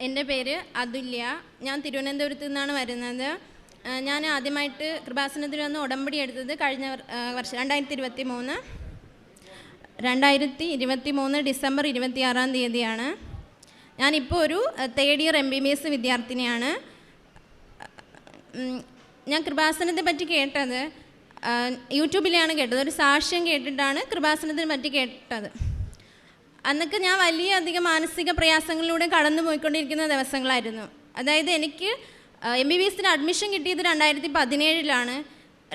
എൻ്റെ പേര് അതുല്യ. ഞാൻ തിരുവനന്തപുരത്ത് നിന്നാണ് വരുന്നത്. ഞാൻ ആദ്യമായിട്ട് കൃപാസനത്തിൽ വന്ന് ഉടമ്പടി എടുത്തത് കഴിഞ്ഞ വർഷം 2023 ഡിസംബർ 26 ഞാനിപ്പോൾ ഒരു തേർഡ് ഇയർ MBBS വിദ്യാർത്ഥിനിയാണ്. ഞാൻ കൃപാസനത്തെ പറ്റി കേട്ടത് യൂട്യൂബിലാണ് കേട്ടത്. ഒരു സാക്ഷ്യം കേട്ടിട്ടാണ് കൃപാസനത്തിനെ പറ്റി കേട്ടത്. അന്നൊക്കെ ഞാൻ വലിയധികം മാനസിക പ്രയാസങ്ങളിലൂടെ കടന്നു പോയിക്കൊണ്ടിരിക്കുന്ന ദിവസങ്ങളായിരുന്നു. അതായത് എനിക്ക് MBBSന് അഡ്മിഷൻ കിട്ടിയത് 2017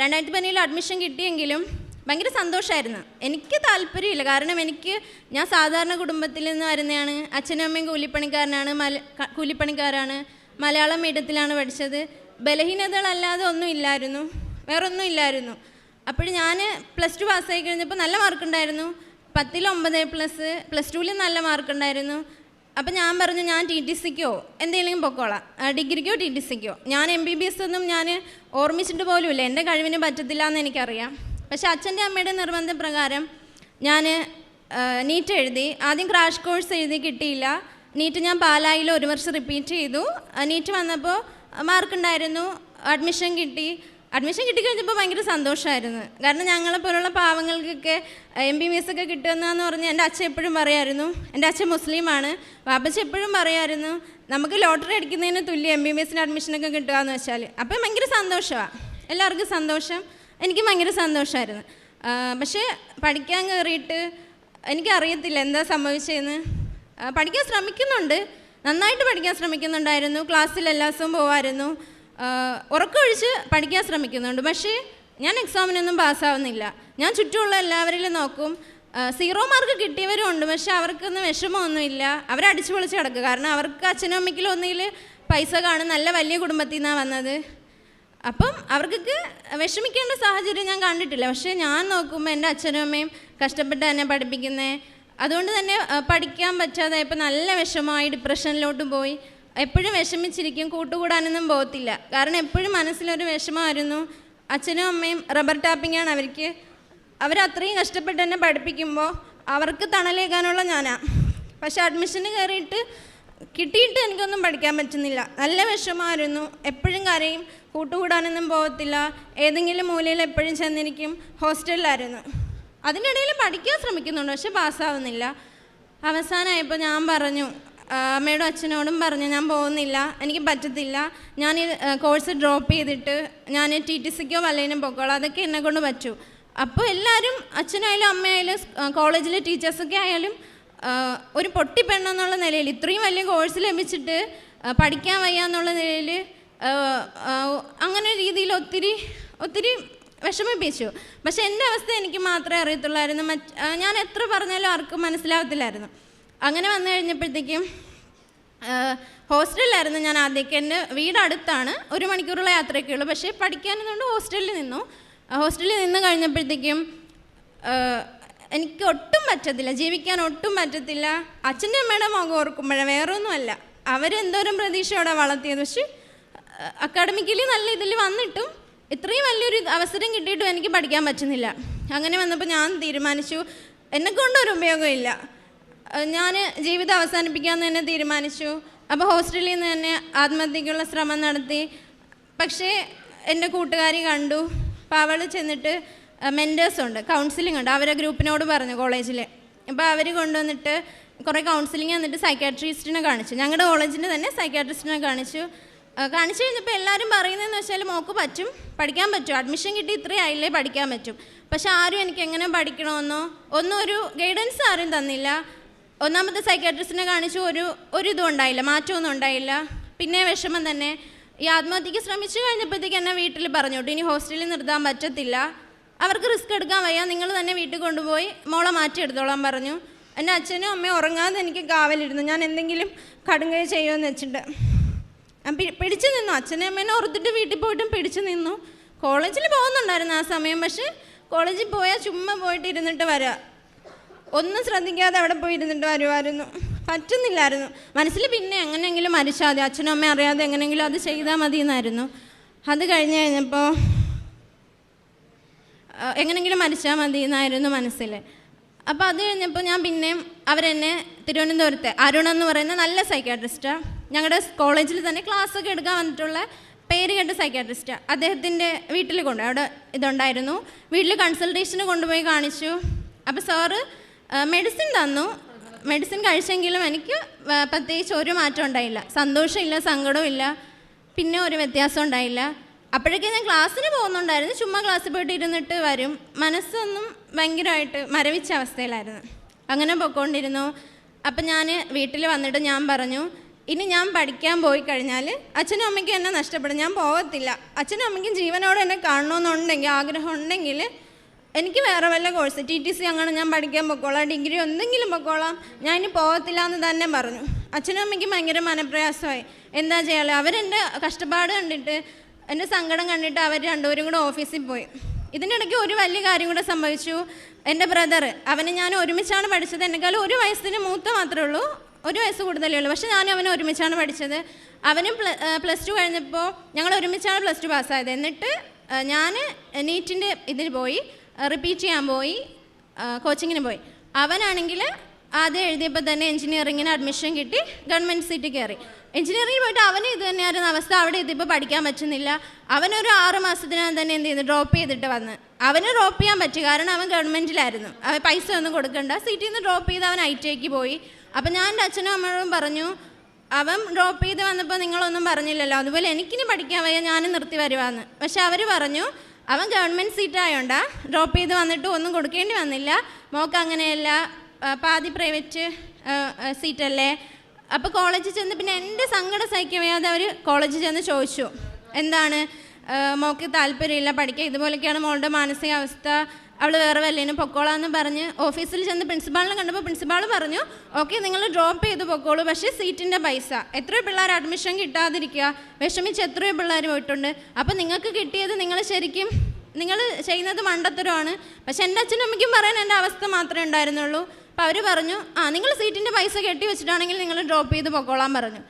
2017 അഡ്മിഷൻ കിട്ടിയെങ്കിലും ഭയങ്കര സന്തോഷമായിരുന്നു. എനിക്ക് താല്പര്യമില്ല, കാരണം ഞാൻ സാധാരണ കുടുംബത്തിൽ നിന്ന് വരുന്നതാണ്. അച്ഛനും അമ്മയും കൂലിപ്പണിക്കാരാണ്. മലയാളം മീഡിയത്തിലാണ് പഠിച്ചത്. ബലഹീനതകളല്ലാതെ വേറൊന്നും ഇല്ലായിരുന്നു. അപ്പോൾ ഞാൻ +2 പാസ്സായി കഴിഞ്ഞപ്പോൾ നല്ല മാർക്കുണ്ടായിരുന്നു. 10ൽ 9+, +2ൽ നല്ല മാർക്കുണ്ടായിരുന്നു. അപ്പം ഞാൻ പറഞ്ഞു, ഞാൻ TTCക്കോ എന്തെങ്കിലും പൊക്കോളാം, ഡിഗ്രിക്കോ TTCക്കോ. ഞാൻ MBBS ഒന്നും ഞാൻ ഓർമ്മിച്ചിട്ട് പോലുമില്ല. എൻ്റെ കഴിവിന് പറ്റത്തില്ല എന്ന് എനിക്കറിയാം. പക്ഷേ അച്ഛൻ്റെ അമ്മയുടെ നിർബന്ധപ്രകാരം ഞാൻ നീറ്റ് എഴുതി. ആദ്യം ക്രാഷ് കോഴ്സ് എഴുതി, കിട്ടിയില്ല. നീറ്റ് ഞാൻ പാലായിൽ 1 വർഷം റിപ്പീറ്റ് ചെയ്തു. നീറ്റ് വന്നപ്പോൾ മാർക്കുണ്ടായിരുന്നു, അഡ്മിഷൻ കിട്ടിക്കഴിഞ്ഞപ്പോൾ ഭയങ്കര സന്തോഷമായിരുന്നു. കാരണം ഞങ്ങളെപ്പോലുള്ള പാവങ്ങൾക്കൊക്കെ MBBS ഒക്കെ കിട്ടുന്നതെന്ന് പറഞ്ഞ് എൻ്റെ അച്ഛൻ എപ്പോഴും പറയായിരുന്നു. എൻ്റെ അച്ഛൻ മുസ്ലിമാണ്. വാപ്പച്ചി എപ്പോഴും പറയായിരുന്നു, നമുക്ക് ലോട്ടറി അടിക്കുന്നതിന് തുല്യം MBBSന് അഡ്മിഷനൊക്കെ കിട്ടുകയെന്ന് വെച്ചാൽ. അപ്പം ഭയങ്കര സന്തോഷമാണ്, എല്ലാവർക്കും സന്തോഷം. എനിക്ക് ഭയങ്കര സന്തോഷമായിരുന്നു. പക്ഷേ പഠിക്കാൻ കയറിയിട്ട് എനിക്കറിയത്തില്ല എന്താ സംഭവിച്ചതെന്ന്. പഠിക്കാൻ ശ്രമിക്കുന്നുണ്ട്, നന്നായിട്ട് പഠിക്കാൻ ശ്രമിക്കുന്നുണ്ടായിരുന്നു. ക്ലാസ്സിൽ എല്ലാ ദിവസവും പോകാമായിരുന്നു. ഉറക്കമൊഴിച്ച് പഠിക്കാൻ ശ്രമിക്കുന്നുണ്ട്. പക്ഷേ ഞാൻ എക്സാമിനൊന്നും പാസ്സാവുന്നില്ല. ഞാൻ ചുറ്റുമുള്ള എല്ലാവരിലും നോക്കും, 0 മാർക്ക് കിട്ടിയവരും ഉണ്ട്. പക്ഷെ അവർക്കൊന്നും വിഷമമൊന്നുമില്ല. അവരടിച്ചു പൊളിച്ച് കിടക്കുക. കാരണം അവർക്ക് അച്ഛനും അമ്മയ്ക്കും ഒന്നിൽ പൈസ കാണും, നല്ല വലിയ കുടുംബത്തിൽ നിന്നാണ് വന്നത്. അപ്പം അവർക്കൊക്കെ വിഷമിക്കേണ്ട സാഹചര്യം ഞാൻ കണ്ടിട്ടില്ല. പക്ഷേ ഞാൻ നോക്കുമ്പോൾ എൻ്റെ അച്ഛനും അമ്മയും കഷ്ടപ്പെട്ട് എന്നെ പഠിപ്പിക്കുന്നത്. അതുകൊണ്ട് തന്നെ പഠിക്കാൻ പറ്റാതെ ഇപ്പോൾ നല്ല വിഷമമായി, ഡിപ്രഷനിലോട്ട് പോയി. എപ്പോഴും വിഷമിച്ചിരിക്കും, കൂട്ടുകൂടാനൊന്നും പോകത്തില്ല. കാരണം എപ്പോഴും മനസ്സിലൊരു വിഷമമായിരുന്നു. അച്ഛനും അമ്മയും റബ്ബർ ടാപ്പിങ്ങാണ് അവരത്രയും കഷ്ടപ്പെട്ട് എന്നെ പഠിപ്പിക്കുമ്പോൾ അവർക്ക് തണലേക്കാനുള്ള ഞാനാണ്. പക്ഷെ അഡ്മിഷന് കിട്ടിയിട്ട് എനിക്കൊന്നും പഠിക്കാൻ പറ്റുന്നില്ല. നല്ല വിഷമമായിരുന്നു. എപ്പോഴും കരയും, കൂട്ടുകൂടാനൊന്നും പോകത്തില്ല. ഏതെങ്കിലും മൂലയിൽ എപ്പോഴും ചെന്നിരിക്കും. ഹോസ്റ്റലിലായിരുന്നു. അതിനിടയിൽ പഠിക്കാൻ ശ്രമിക്കുന്നുണ്ട്, പക്ഷെ പാസ്സാവുന്നില്ല. അവസാനമായപ്പോൾ ഞാൻ പറഞ്ഞു, അമ്മയോടും അച്ഛനോടും പറഞ്ഞു, ഞാൻ പോകുന്നില്ല, എനിക്ക് പറ്റത്തില്ല. ഞാൻ ഈ കോഴ്സ് ഡ്രോപ്പ് ചെയ്തിട്ട് ഞാൻ TTCക്കോ വല്ലതിനും പൊക്കോളാം, അതൊക്കെ എന്നെക്കൊണ്ട് പറ്റൂ. അപ്പോൾ എല്ലാവരും, അച്ഛനായാലും അമ്മയായാലും കോളേജിലെ ടീച്ചേഴ്സൊക്കെ ആയാലും ഒരു പൊട്ടിപ്പെണ്ണെന്നുള്ള നിലയിൽ, ഇത്രയും വലിയ കോഴ്സ് ലഭിച്ചിട്ട് പഠിക്കാൻ വയ്യ എന്നുള്ള നിലയിൽ അങ്ങനെ രീതിയിൽ ഒത്തിരി വിഷമിപ്പിച്ചു. പക്ഷെ എൻ്റെ അവസ്ഥ എനിക്ക് മാത്രമേ അറിയത്തുള്ളായിരുന്നു. ഞാൻ എത്ര പറഞ്ഞാലും ആർക്കും മനസ്സിലാകത്തില്ലായിരുന്നു. അങ്ങനെ വന്നു കഴിഞ്ഞപ്പോഴത്തേക്കും ഹോസ്റ്റലിലായിരുന്നു ഞാൻ ആദ്യമൊക്കെ. എൻ്റെ വീട് അടുത്താണ്, 1 മണിക്കൂറുള്ള യാത്രയൊക്കെ ഉള്ളൂ. പക്ഷേ പഠിക്കാനെന്നുകൊണ്ട് ഹോസ്റ്റലിൽ നിന്ന് കഴിഞ്ഞപ്പോഴത്തേക്കും എനിക്ക് ഒട്ടും പറ്റത്തില്ല, ജീവിക്കാൻ ഒട്ടും പറ്റത്തില്ല. അച്ഛൻ്റെ അമ്മയുടെ മുഖം ഓർക്കുമ്പോഴേ, വേറൊന്നുമല്ല. അവരെന്തോരം പ്രതീക്ഷയോടെ വളർത്തിയത്. പക്ഷേ അക്കാഡമിക്കലി നല്ല ഇതിൽ വന്നിട്ടും ഇത്രയും വലിയൊരു അവസരം കിട്ടിയിട്ടും എനിക്ക് പഠിക്കാൻ പറ്റുന്നില്ല. അങ്ങനെ വന്നപ്പോൾ ഞാൻ തീരുമാനിച്ചു, എന്നെക്കൊണ്ടൊരു ഉപയോഗമില്ല, ഞാൻ ജീവിതം അവസാനിപ്പിക്കാമെന്ന് തന്നെ തീരുമാനിച്ചു. അപ്പോൾ ഹോസ്റ്റലിൽ നിന്ന് തന്നെ ആത്മഹത്യക്കുള്ള ശ്രമം നടത്തി. പക്ഷേ എൻ്റെ കൂട്ടുകാരി കണ്ടു. അപ്പോൾ അവൾ ചെന്നിട്ട് മെൻറ്റേഴ്സുണ്ട്, കൗൺസിലിംഗ് ഉണ്ട്, അവരെ ഗ്രൂപ്പിനോട് പറഞ്ഞു കോളേജിൽ. അപ്പോൾ അവർ കൊണ്ടുവന്നിട്ട് കുറേ കൗൺസിലിംഗ് എന്നിട്ട് സൈക്കാട്രിസ്റ്റിനെ കാണിച്ചു. ഞങ്ങളുടെ കോളേജിൻ്റെ തന്നെ സൈക്കാട്രിസ്റ്റിനെ കാണിച്ചു കഴിഞ്ഞപ്പോൾ എല്ലാവരും പറയുന്നതെന്ന് വെച്ചാൽ, മോൾക്ക് പഠിക്കാൻ പറ്റും, അഡ്മിഷൻ കിട്ടി ഇത്രയും ആയില്ലേ, പഠിക്കാൻ പറ്റും. പക്ഷെ ആരും എനിക്ക് എങ്ങനെ പഠിക്കണമെന്നോ ഒന്നും ഒരു ഗൈഡൻസ് ആരും തന്നില്ല. ഒന്നാമത്തെ സൈക്കാട്രിസ്റ്റിനെ കാണിച്ചു, ഒരു ഇതും ഉണ്ടായില്ല, മാറ്റമൊന്നും ഉണ്ടായില്ല. പിന്നെ വിഷമം തന്നെ. ഈ ആത്മഹത്യക്ക് ശ്രമിച്ചു കഴിഞ്ഞപ്പോഴത്തേക്ക് എന്നെ വീട്ടിൽ പറഞ്ഞു വിട്ടു, ഇനി ഹോസ്റ്റലിൽ നിർത്താൻ പറ്റത്തില്ല, അവർക്ക് റിസ്ക് എടുക്കാൻ വയ്യ, നിങ്ങൾ തന്നെ വീട്ടിൽ കൊണ്ടുപോയി മോളെ മാറ്റിയെടുത്തോളാൻ പറഞ്ഞു. എൻ്റെ അച്ഛനും അമ്മയും ഉറങ്ങാതെ എനിക്ക് കാവലിരുന്നു, ഞാൻ എന്തെങ്കിലും കടുങ്കൈ ചെയ്യുമെന്ന് വെച്ചിട്ട്. പിടിച്ചു നിന്നു. അച്ഛനും അമ്മേനെ ഓർത്തിട്ട് വീട്ടിൽ പോയിട്ടും പിടിച്ചു നിന്നു. കോളേജിൽ പോകുന്നുണ്ടായിരുന്നു ആ സമയം. പക്ഷെ കോളേജിൽ പോയാൽ ചുമ്മാ പോയിട്ട് ഇരുന്നിട്ട് വരാം, ഒന്നും ശ്രദ്ധിക്കാതെ അവിടെ പോയി ഇരുന്നിട്ട് വരുമായിരുന്നു. പറ്റുന്നില്ലായിരുന്നു. മനസ്സിൽ പിന്നെ എങ്ങനെയെങ്കിലും മരിച്ചാൽ മതി, അച്ഛനും അമ്മയും അറിയാതെ എങ്ങനെയെങ്കിലും അത് ചെയ്താൽ മതി എന്നായിരുന്നു. അത് കഴിഞ്ഞപ്പോൾ എങ്ങനെയെങ്കിലും മരിച്ചാൽ മതി എന്നായിരുന്നു മനസ്സിൽ. അപ്പോൾ അത് കഴിഞ്ഞപ്പോൾ ഞാൻ പിന്നെയും അവരെന്നെ തിരുവനന്തപുരത്തെ അരുൺ എന്ന് പറയുന്ന നല്ല സൈക്കാട്രിസ്റ്റാണ്, ഞങ്ങളുടെ കോളേജിൽ തന്നെ ക്ലാസ്സൊക്കെ എടുക്കാൻ വന്നിട്ടുള്ള പേര് കേട്ട സൈക്കാട്രിസ്റ്റാണ്. അദ്ദേഹത്തിൻ്റെ വീട്ടിൽ അവിടെ ഇതുണ്ടായിരുന്നു. വീട്ടിൽ കൺസൾട്ടേഷന് കൊണ്ടുപോയി കാണിച്ചു. അപ്പോൾ സാറ് മെഡിസിൻ തന്നു. മെഡിസിൻ കഴിച്ചെങ്കിലും എനിക്ക് പ്രത്യേകിച്ച് ഒരു മാറ്റം ഉണ്ടായില്ല. സന്തോഷമില്ല, സങ്കടവും ഇല്ല, പിന്നെ ഒരു വ്യത്യാസം ഉണ്ടായില്ല. അപ്പോഴേക്കും ഞാൻ ക്ലാസ്സിന് പോകുന്നുണ്ടായിരുന്നു. ചുമ്മാ ക്ലാസ്സിൽ പോയിട്ട് ഇരുന്നിട്ട് വരും. മനസ്സൊന്നും ഭയങ്കരമായിട്ട് മരവിച്ച അവസ്ഥയിലായിരുന്നു. അങ്ങനെ പോയിക്കൊണ്ടിരുന്നു. അപ്പം ഞാൻ വീട്ടിൽ വന്നിട്ട് ഞാൻ പറഞ്ഞു, ഇനി ഞാൻ പഠിക്കാൻ പോയി കഴിഞ്ഞാൽ അച്ഛനും അമ്മയ്ക്കും എന്നെ നഷ്ടപ്പെടും, ഞാൻ പോകത്തില്ല. അച്ഛനും അമ്മയ്ക്കും ജീവനോടെ എന്നെ കാണണമെന്നുണ്ടെങ്കിൽ, ആഗ്രഹം ഉണ്ടെങ്കിൽ എനിക്ക് വേറെ വല്ല കോഴ്സ് TTC അങ്ങനെ ഞാൻ പഠിക്കാൻ പൊക്കോളാം, ഡിഗ്രി എന്തെങ്കിലും പൊക്കോളാം, ഞാൻ ഇനി പോകത്തില്ല എന്ന് തന്നെ പറഞ്ഞു. അച്ഛനും അമ്മയ്ക്കും ഭയങ്കര മനപ്രയാസമായി. എന്താ ചെയ്യാലോ, അവരെൻ്റെ കഷ്ടപ്പാട് കണ്ടിട്ട്, എൻ്റെ സങ്കടം കണ്ടിട്ട് അവർ രണ്ടുപേരും കൂടെ ഓഫീസിൽ പോയി. ഇതിനിടയ്ക്ക് ഒരു വലിയ കാര്യം കൂടെ സംഭവിച്ചു. എൻ്റെ ബ്രദർ, അവനെ ഞാൻ ഒരുമിച്ചാണ് പഠിച്ചത്. എന്നെക്കാളും ഒരു വയസ്സിന് മൂത്ത മാത്രമേ ഉള്ളൂ, ഒരു വയസ്സ് കൂടുതലേ ഉള്ളൂ. പക്ഷേ ഞാൻ അവനെ ഒരുമിച്ചാണ് പഠിച്ചത്. അവനും +2 കഴിഞ്ഞപ്പോൾ ഞങ്ങൾ ഒരുമിച്ചാണ് +2 പാസ്സായത്. എന്നിട്ട് ഞാൻ നീറ്റിൻ്റെ ഇതിന് പോയി, റിപ്പീറ്റ് ചെയ്യാൻ പോയി, കോച്ചിങ്ങിന് പോയി. അവനാണെങ്കിൽ ആദ്യം എഴുതിയപ്പോൾ തന്നെ എഞ്ചിനീയറിങ്ങിന് അഡ്മിഷൻ കിട്ടി, ഗവൺമെൻറ് സീറ്റ് കയറി. എഞ്ചിനീയറിംഗിൽ പോയിട്ട് അവന് ഇത് തന്നെയായിരുന്നു അവസ്ഥ. അവിടെ എത്തിയപ്പോൾ പഠിക്കാൻ പറ്റുന്നില്ല. അവനൊരു 6 മാസത്തിനകം തന്നെ എന്ത് ചെയ്തു, ഡ്രോപ്പ് ചെയ്തിട്ട് വന്ന്. അവന് ഡ്രോപ്പ് ചെയ്യാൻ പറ്റി, കാരണം അവൻ ഗവൺമെൻറ്റിലായിരുന്നു. അവൻ പൈസ ഒന്നും കൊടുക്കണ്ട, സീറ്റിൽ നിന്ന് ഡ്രോപ്പ് ചെയ്ത് അവൻ ITIക്ക് പോയി. അപ്പം ഞാൻ എൻ്റെ അച്ഛനും അമ്മയോടും പറഞ്ഞു, അവൻ ഡ്രോപ്പ് ചെയ്ത് വന്നപ്പോൾ നിങ്ങളൊന്നും പറഞ്ഞില്ലല്ലോ, അതുപോലെ എനിക്കിനി പഠിക്കാൻ വയ്യ, ഞാനും നിർത്തി വരുവാന്ന്. പക്ഷെ അവർ പറഞ്ഞു, അവൻ ഗവൺമെൻറ് സീറ്റായോണ്ടാ ഡ്രോപ്പ് ചെയ്ത് വന്നിട്ട് ഒന്നും കൊടുക്കേണ്ടി വന്നില്ല, മോക്ക് അങ്ങനെയല്ല, പാതി പ്രൈവറ്റ് സീറ്റല്ലേ. അപ്പോൾ കോളേജിൽ ചെന്ന് പിന്നെ എൻ്റെ സങ്കടം സഹിക്കാൻ വയ്യാതെ അവർ കോളേജിൽ ചെന്ന് ചോദിച്ചു, എന്താണ് മോക്ക് താല്പര്യമില്ല പഠിക്കുക, ഇതുപോലൊക്കെയാണ് മോളുടെ മാനസികാവസ്ഥ, അവൾ വേറെ വല്ലേനും പൊക്കോളാന്ന് പറഞ്ഞ് ഓഫീസിൽ ചെന്ന് പ്രിൻസിപ്പാളിനെ കണ്ടപ്പോൾ പ്രിൻസിപ്പാൾ പറഞ്ഞു, ഓക്കെ നിങ്ങൾ ഡ്രോപ്പ് ചെയ്ത് പൊക്കോളൂ, പക്ഷേ സീറ്റിൻ്റെ പൈസ, എത്രയോ പിള്ളേർ അഡ്മിഷൻ കിട്ടാതിരിക്കുക, വിഷമിച്ച് എത്രയോ പിള്ളേർ പോയിട്ടുണ്ട്. അപ്പോൾ നിങ്ങൾക്ക് കിട്ടിയത് നിങ്ങൾ ശരിക്കും നിങ്ങൾ ചെയ്യുന്നത് മണ്ടത്തരമാണ്. പക്ഷെ എൻ്റെ അച്ഛനും അമ്മയ്ക്കും പറയാൻ എൻ്റെ അവസ്ഥ മാത്രമേ ഉണ്ടായിരുന്നുള്ളൂ. അപ്പോൾ അവർ പറഞ്ഞു, നിങ്ങൾ സീറ്റിൻ്റെ പൈസ കെട്ടി വെച്ചിട്ടാണെങ്കിൽ നിങ്ങൾ ഡ്രോപ്പ് ചെയ്ത് പൊക്കോളാൻ പറഞ്ഞു.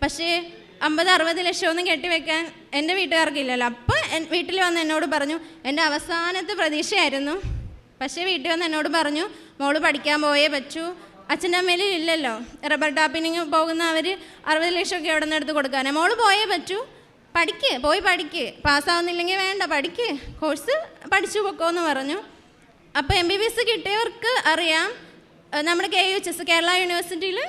പക്ഷേ 50-60 ലക്ഷമൊന്നും കെട്ടിവെക്കാൻ എൻ്റെ വീട്ടുകാർക്കില്ലല്ലോ. അപ്പോൾ വീട്ടിൽ വന്ന് എന്നോട് പറഞ്ഞു, എൻ്റെ അവസാനത്തെ പ്രതീക്ഷയായിരുന്നു. പക്ഷേ വീട്ടിൽ വന്ന് എന്നോട് പറഞ്ഞു, മോള് പഠിക്കാൻ പോയേ പറ്റൂ, അച്ഛൻ്റെ അമ്മയിൽ ഇല്ലല്ലോ, റബ്ബർ ടാപ്പിനിങ് പോകുന്ന അവർ 60 ലക്ഷമൊക്കെ എവിടെ നിന്ന് എടുത്ത് കൊടുക്കാനേ, മോള് പോയേ പറ്റൂ, പോയി പഠിക്ക്, പാസ്സാവുന്നില്ലെങ്കിൽ വേണ്ട, പഠിക്ക്, കോഴ്സ് പഠിച്ചു പൊക്കോന്ന് പറഞ്ഞു. അപ്പോൾ MBBS കിട്ടിയവർക്ക് അറിയാം, നമ്മുടെ KUHS കേരള യൂണിവേഴ്സിറ്റിയിൽ,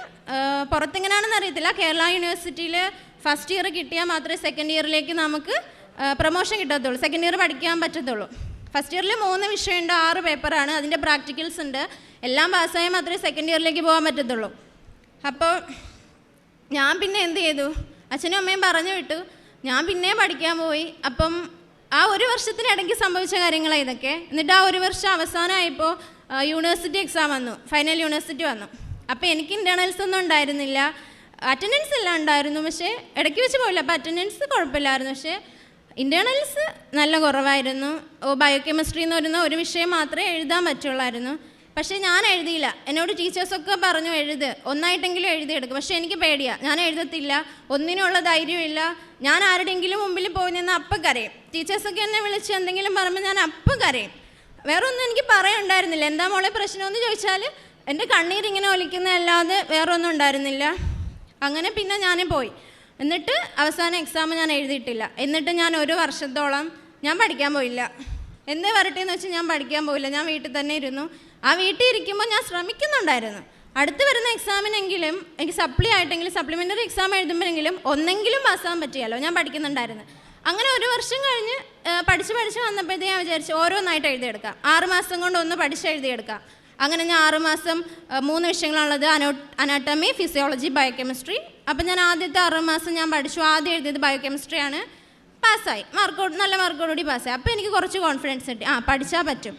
പുറത്തെങ്ങനെയാണെന്ന് അറിയത്തില്ല, കേരള യൂണിവേഴ്സിറ്റിയിൽ ഫസ്റ്റ് ഇയർ കിട്ടിയാൽ മാത്രമേ സെക്കൻഡ് ഇയറിലേക്ക് നമുക്ക് പ്രൊമോഷൻ കിട്ടത്തുള്ളൂ, സെക്കൻഡ് ഇയർ പഠിക്കാൻ പറ്റത്തുള്ളൂ. ഫസ്റ്റ് ഇയറിൽ 3 വിഷയമുണ്ട്, 6 പേപ്പറാണ്, അതിൻ്റെ പ്രാക്ടിക്കൽസ് ഉണ്ട്, എല്ലാം പാസ്സായാൽ മാത്രമേ സെക്കൻഡ് ഇയറിലേക്ക് പോകാൻ പറ്റത്തുള്ളൂ. അപ്പോൾ ഞാൻ പിന്നെ എന്ത് ചെയ്തു, അച്ഛനും അമ്മയും പറഞ്ഞു വിട്ടു, ഞാൻ പിന്നെ പഠിക്കാൻ പോയി. അപ്പം ആ ഒരു വർഷത്തിനിടയ്ക്ക് സംഭവിച്ച കാര്യങ്ങളാണ് ഇതൊക്കെ. എന്നിട്ട് ആ ഒരു വർഷം അവസാനമായപ്പോൾ യൂണിവേഴ്സിറ്റി എക്സാം വന്നു, ഫൈനൽ യൂണിവേഴ്സിറ്റി വന്നു. അപ്പോൾ എനിക്ക് ഇൻറ്റേർണൽസ് ഒന്നും ഉണ്ടായിരുന്നില്ല, അറ്റൻഡൻസ് എല്ലാം ഉണ്ടായിരുന്നു, പക്ഷേ ഇടയ്ക്ക് വെച്ച് പോയില്ല. അപ്പോൾ അറ്റൻഡൻസ് കുഴപ്പമില്ലായിരുന്നു, പക്ഷേ ഇൻറ്റേർണൽസ് നല്ല കുറവായിരുന്നു. ബയോകെമിസ്ട്രി എന്ന് പറയുന്ന ഒരു വിഷയം മാത്രമേ എഴുതാൻ പറ്റുള്ളായിരുന്നു. പക്ഷേ ഞാൻ എഴുതിയില്ല. എന്നോട് ടീച്ചേഴ്സൊക്കെ പറഞ്ഞു, ഒന്നായിട്ടെങ്കിലും എഴുതിയെടുക്കും. പക്ഷേ എനിക്ക് പേടിയാണ്, ഞാൻ എഴുതത്തില്ല, ഒന്നിനുള്ള ധൈര്യമില്ല. ഞാൻ ആരുടെയെങ്കിലും മുമ്പിൽ പോയി നിന്ന് അപ്പം കരയും. ടീച്ചേഴ്സൊക്കെ എന്നെ വിളിച്ച് എന്തെങ്കിലും പറയുമ്പോൾ ഞാൻ അപ്പം കരയും. വേറെ ഒന്നും എനിക്ക് പറയാനുണ്ടായിരുന്നില്ല. എന്താ മോളെ പ്രശ്നമെന്ന് ചോദിച്ചാൽ എൻ്റെ കണ്ണീരിങ്ങനെ ഒലിക്കുന്നതല്ലാതെ വേറെ ഒന്നും ഉണ്ടായിരുന്നില്ല. അങ്ങനെ പിന്നെ ഞാൻ പോയി. എന്നിട്ട് അവസാന എക്സാം ഞാൻ എഴുതിയിട്ടില്ല. എന്നിട്ട് ഞാൻ 1 വർഷത്തോളം ഞാൻ പഠിക്കാൻ പോയില്ല. എന്തേ വരട്ടെ എന്ന് വെച്ചാൽ ഞാൻ പഠിക്കാൻ പോയില്ല, ഞാൻ വീട്ടിൽ തന്നെ ഇരുന്നു. ആ വീട്ടിൽ ഇരിക്കുമ്പോൾ ഞാൻ ശ്രമിക്കുന്നുണ്ടായിരുന്നു, അടുത്ത് വരുന്ന എക്സാമിനെങ്കിലും എനിക്ക് സപ്ലിമെൻ്ററി എക്സാം എഴുതുമ്പോഴെങ്കിലും ഒന്നെങ്കിലും പാസ്സാകാൻ പറ്റിയല്ലോ, ഞാൻ പഠിക്കുന്നുണ്ടായിരുന്നു. അങ്ങനെ 1 വർഷം കഴിഞ്ഞ് പഠിച്ച് വന്നപ്പോഴത്തേക്ക് ഞാൻ വിചാരിച്ചു ഓരോന്നായിട്ട് എഴുതിയെടുക്കാം, 6 മാസം കൊണ്ട് ഒന്ന് പഠിച്ച് എഴുതിയെടുക്കാം. അങ്ങനെ ഞാൻ 6 മാസം 3 വിഷയങ്ങളുള്ളത്, അനാട്ടമി, ഫിസിയോളജി, ബയോകെമിസ്ട്രി. അപ്പം ഞാൻ ആദ്യത്തെ 6 മാസം ഞാൻ പഠിച്ചു. ആദ്യം എഴുതിയത് ബയോകെമിസ്ട്രിയാണ്, പാസ്സായി, നല്ല മാർക്കോടുകൂടി പാസ്സായി. അപ്പോൾ എനിക്ക് കുറച്ച് കോൺഫിഡൻസ് കിട്ടി, പഠിച്ചാൽ പറ്റും.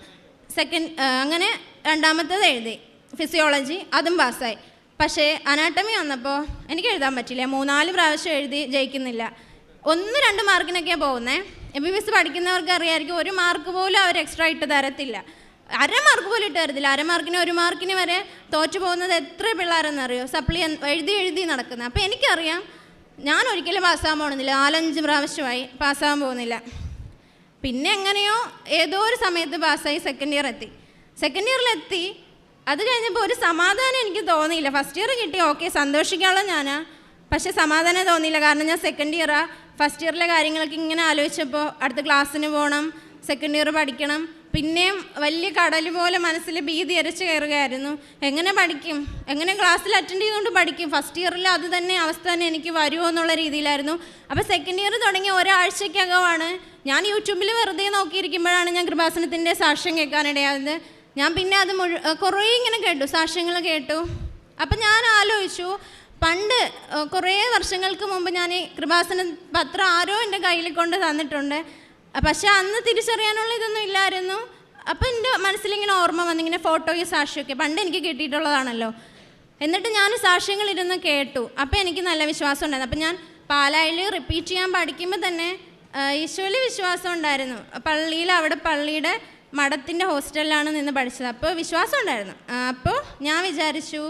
അങ്ങനെ രണ്ടാമത്തേത് എഴുതി ഫിസിയോളജി, അതും പാസ്സായി. പക്ഷേ അനാട്ടമി വന്നപ്പോൾ എനിക്ക് എഴുതാൻ പറ്റില്ല, 3-4 പ്രാവശ്യം എഴുതി ജയിക്കുന്നില്ല. 1-2 മാർക്കിനൊക്കെയാണ് പോകുന്നത്. MBBS പഠിക്കുന്നവർക്ക് അറിയാമായിരിക്കും, 1 മാർക്ക് പോലും അവർ എക്സ്ട്രാ ഇട്ട് തരത്തില്ല, 1/2 മാർക്ക് പോലും ഇട്ട് തരത്തില്ല. 1/2 മാർക്കിന് 1 മാർക്കിന് വരെ തോറ്റു പോകുന്നത് എത്ര പിള്ളേരെന്നറിയോ, സപ്ലി എഴുതി നടക്കുന്നത്. അപ്പോൾ എനിക്കറിയാം ഞാൻ ഒരിക്കലും പാസ്സാകാൻ പോകുന്നില്ല, 4-5 പ്രാവശ്യമായി പാസ്സാകാൻ പോകുന്നില്ല. പിന്നെ എങ്ങനെയോ ഏതോ ഒരു സമയത്ത് പാസ്സായി സെക്കൻഡ് ഇയറിലെത്തി. അത് കഴിഞ്ഞപ്പോൾ ഒരു സമാധാനം എനിക്ക് തോന്നിയില്ല. ഫസ്റ്റ് ഇയർ കിട്ടി, ഓക്കെ സന്തോഷിക്കാനുള്ള ഞാനാ. പക്ഷേ സമാധാനം തോന്നിയില്ല. കാരണം ഞാൻ സെക്കൻഡ് ഇയറാണ്. ഫസ്റ്റ് ഇയറിലെ കാര്യങ്ങളൊക്കെ ഇങ്ങനെ ആലോചിച്ചപ്പോൾ അടുത്ത ക്ലാസ്സിന് പോകണം, സെക്കൻഡ് ഇയർ പഠിക്കണം, പിന്നെയും വലിയ കടൽ പോലെ മനസ്സിൽ ഭീതി അരച്ച് കയറുകയായിരുന്നു. എങ്ങനെ പഠിക്കും, എങ്ങനെ ക്ലാസ്സിൽ അറ്റൻഡ് ചെയ്തുകൊണ്ട് പഠിക്കും, ഫസ്റ്റ് ഇയറിൽ അത് തന്നെ അവസ്ഥ തന്നെ എനിക്ക് വരുമോ എന്നുള്ള രീതിയിലായിരുന്നു. അപ്പോൾ സെക്കൻഡ് ഇയർ തുടങ്ങിയ ഒരാഴ്ചക്കകമാണ് ഞാൻ യൂട്യൂബിൽ വെറുതെ നോക്കിയിരിക്കുമ്പോഴാണ് ഞാൻ കൃപാസനത്തിൻ്റെ സാക്ഷ്യം കേൾക്കാനിടയായത്. ഞാൻ പിന്നെ അത് കുറേ ഇങ്ങനെ കേട്ടു, സാക്ഷ്യങ്ങൾ കേട്ടു. അപ്പം ഞാൻ ആലോചിച്ചു, പണ്ട് കുറേ വർഷങ്ങൾക്ക് മുമ്പ് ഞാൻ ഈ കൃപാസന പത്രം ആരോ എൻ്റെ കയ്യിൽ കൊണ്ട് തന്നിട്ടുണ്ട്. പക്ഷെ അന്ന് തിരിച്ചറിയാനുള്ള ഇതൊന്നും ഇല്ലായിരുന്നു. അപ്പം എൻ്റെ മനസ്സിലിങ്ങനെ ഓർമ്മ വന്നിങ്ങനെ ഫോട്ടോയും സാക്ഷ്യമൊക്കെ പണ്ട് എനിക്ക് കിട്ടിയിട്ടുള്ളതാണല്ലോ. എന്നിട്ട് ഞാൻ സാക്ഷ്യങ്ങളിരുന്ന് കേട്ടു. അപ്പം എനിക്ക് നല്ല വിശ്വാസം ഉണ്ടായിരുന്നു. അപ്പം ഞാൻ പാലായിൽ റിപ്പീറ്റ് ചെയ്യാൻ പഠിക്കുമ്പോൾ തന്നെ ഈശോയിൽ വിശ്വാസം ഉണ്ടായിരുന്നു. പള്ളിയിൽ, അവിടെ പള്ളിയുടെ മഠത്തിൻ്റെ ഹോസ്റ്റലിലാണ് നിന്ന് പഠിച്ചത്. അപ്പോൾ വിശ്വാസം ഉണ്ടായിരുന്നു. അപ്പോൾ ഞാൻ വിചാരിച്ചു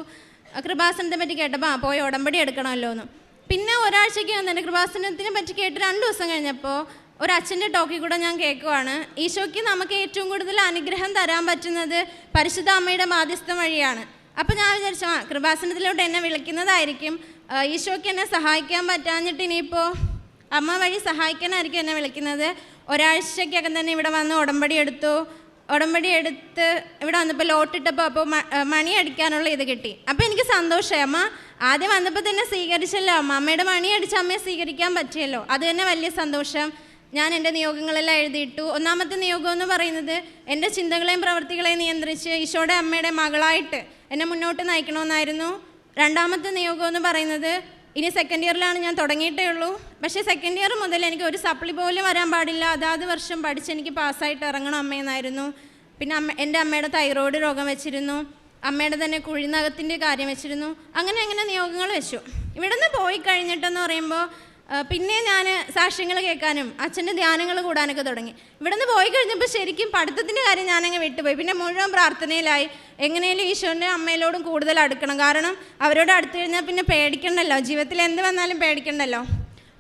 കൃപാസനത്തെ പറ്റി കേട്ടപ്പോൾ പോയി ഉടമ്പടി എടുക്കണമല്ലോ എന്ന്. പിന്നെ ഒരാഴ്ചയ്ക്ക് തന്നെ കൃപാസനത്തിനെ പറ്റി കേട്ട് 2 ദിവസം കഴിഞ്ഞപ്പോൾ ഒരു അച്ഛൻ്റെ ടോക്കിൽ കൂടെ ഞാൻ കേൾക്കുവാണ്, ഈശോയ്ക്ക് നമുക്ക് ഏറ്റവും കൂടുതൽ അനുഗ്രഹം തരാൻ പറ്റുന്നത് പരിശുദ്ധ അമ്മയുടെ മാധ്യസ്ഥം വഴിയാണ്. അപ്പോൾ ഞാൻ വിചാരിച്ചു കൃപാസനത്തിലോട്ട് എന്നെ വിളിക്കുന്നതായിരിക്കും, ഈശോയ്ക്ക് എന്നെ സഹായിക്കാൻ പറ്റാഞ്ഞിട്ട് ഇനിയിപ്പോൾ അമ്മ വഴി സഹായിക്കാനായിരിക്കും എന്നെ വിളിക്കുന്നത്. ഒരാഴ്ചയ്ക്കകം തന്നെ ഇവിടെ വന്ന് ഉടമ്പടി എടുത്ത് ഇവിടെ വന്നപ്പോൾ ലോട്ടിട്ടപ്പോൾ അപ്പോൾ മണി അടിക്കാനുള്ള ഇത് കിട്ടി. അപ്പോൾ എനിക്ക് സന്തോഷമായി. അമ്മ ആദ്യം വന്നപ്പോൾ തന്നെ സ്വീകരിച്ചല്ലോ, അമ്മയുടെ മണി അടിച്ച് അമ്മയെ സ്വീകരിക്കാൻ പറ്റിയല്ലോ, അത് തന്നെ വലിയ സന്തോഷം. ഞാൻ എൻ്റെ നിയോഗങ്ങളെല്ലാം എഴുതിയിട്ടു. ഒന്നാമത്തെ നിയോഗം എന്ന് പറയുന്നത് എൻ്റെ ചിന്തകളെയും പ്രവൃത്തികളെയും നിയന്ത്രിച്ച് ഈശോയുടെ അമ്മയുടെ മകളായിട്ട് എന്നെ മുന്നോട്ട് നയിക്കണമെന്നായിരുന്നു. രണ്ടാമത്തെ നിയോഗം എന്ന് പറയുന്നത് ഇനി സെക്കൻഡ് ഇയറിലാണ് ഞാൻ തുടങ്ങിയിട്ടേ ഉള്ളൂ, പക്ഷേ സെക്കൻഡ് ഇയർ മുതൽ എനിക്ക് ഒരു സപ്ലി പോലും വരാൻ പാടില്ല, അതാത് വർഷം പഠിച്ച് എനിക്ക് പാസ്സായിട്ട് ഇറങ്ങണം അമ്മയെന്നായിരുന്നു. പിന്നെ എൻ്റെ അമ്മയുടെ തൈറോയ്ഡ് രോഗം വെച്ചിരുന്നു, അമ്മയുടെ തന്നെ കുഴിനകത്തിൻ്റെ കാര്യം വെച്ചിരുന്നു. അങ്ങനെ നിയോഗങ്ങൾ വെച്ചു. ഇവിടെ നിന്ന് പോയി കഴിഞ്ഞിട്ടെന്ന് പറയുമ്പോൾ പിന്നെ ഞാൻ സാക്ഷ്യങ്ങൾ കേൾക്കാനും അച്ഛൻ്റെ ധ്യാനങ്ങൾ കൂടാനൊക്കെ തുടങ്ങി. ഇവിടെ നിന്ന് പോയി കഴിഞ്ഞപ്പോൾ ശരിക്കും പഠിത്തത്തിൻ്റെ കാര്യം ഞാനങ്ങ് വിട്ടുപോയി. പിന്നെ മുഴുവൻ പ്രാർത്ഥനയിലായി, എങ്ങനെയും ഈശോൻ്റെ അമ്മയിലോടും കൂടുതൽ അടുക്കണം. കാരണം അവരോട് അടുത്ത് കഴിഞ്ഞാൽ പിന്നെ പേടിക്കണ്ടല്ലോ, ജീവിതത്തിൽ എന്ത് വന്നാലും പേടിക്കണ്ടല്ലോ.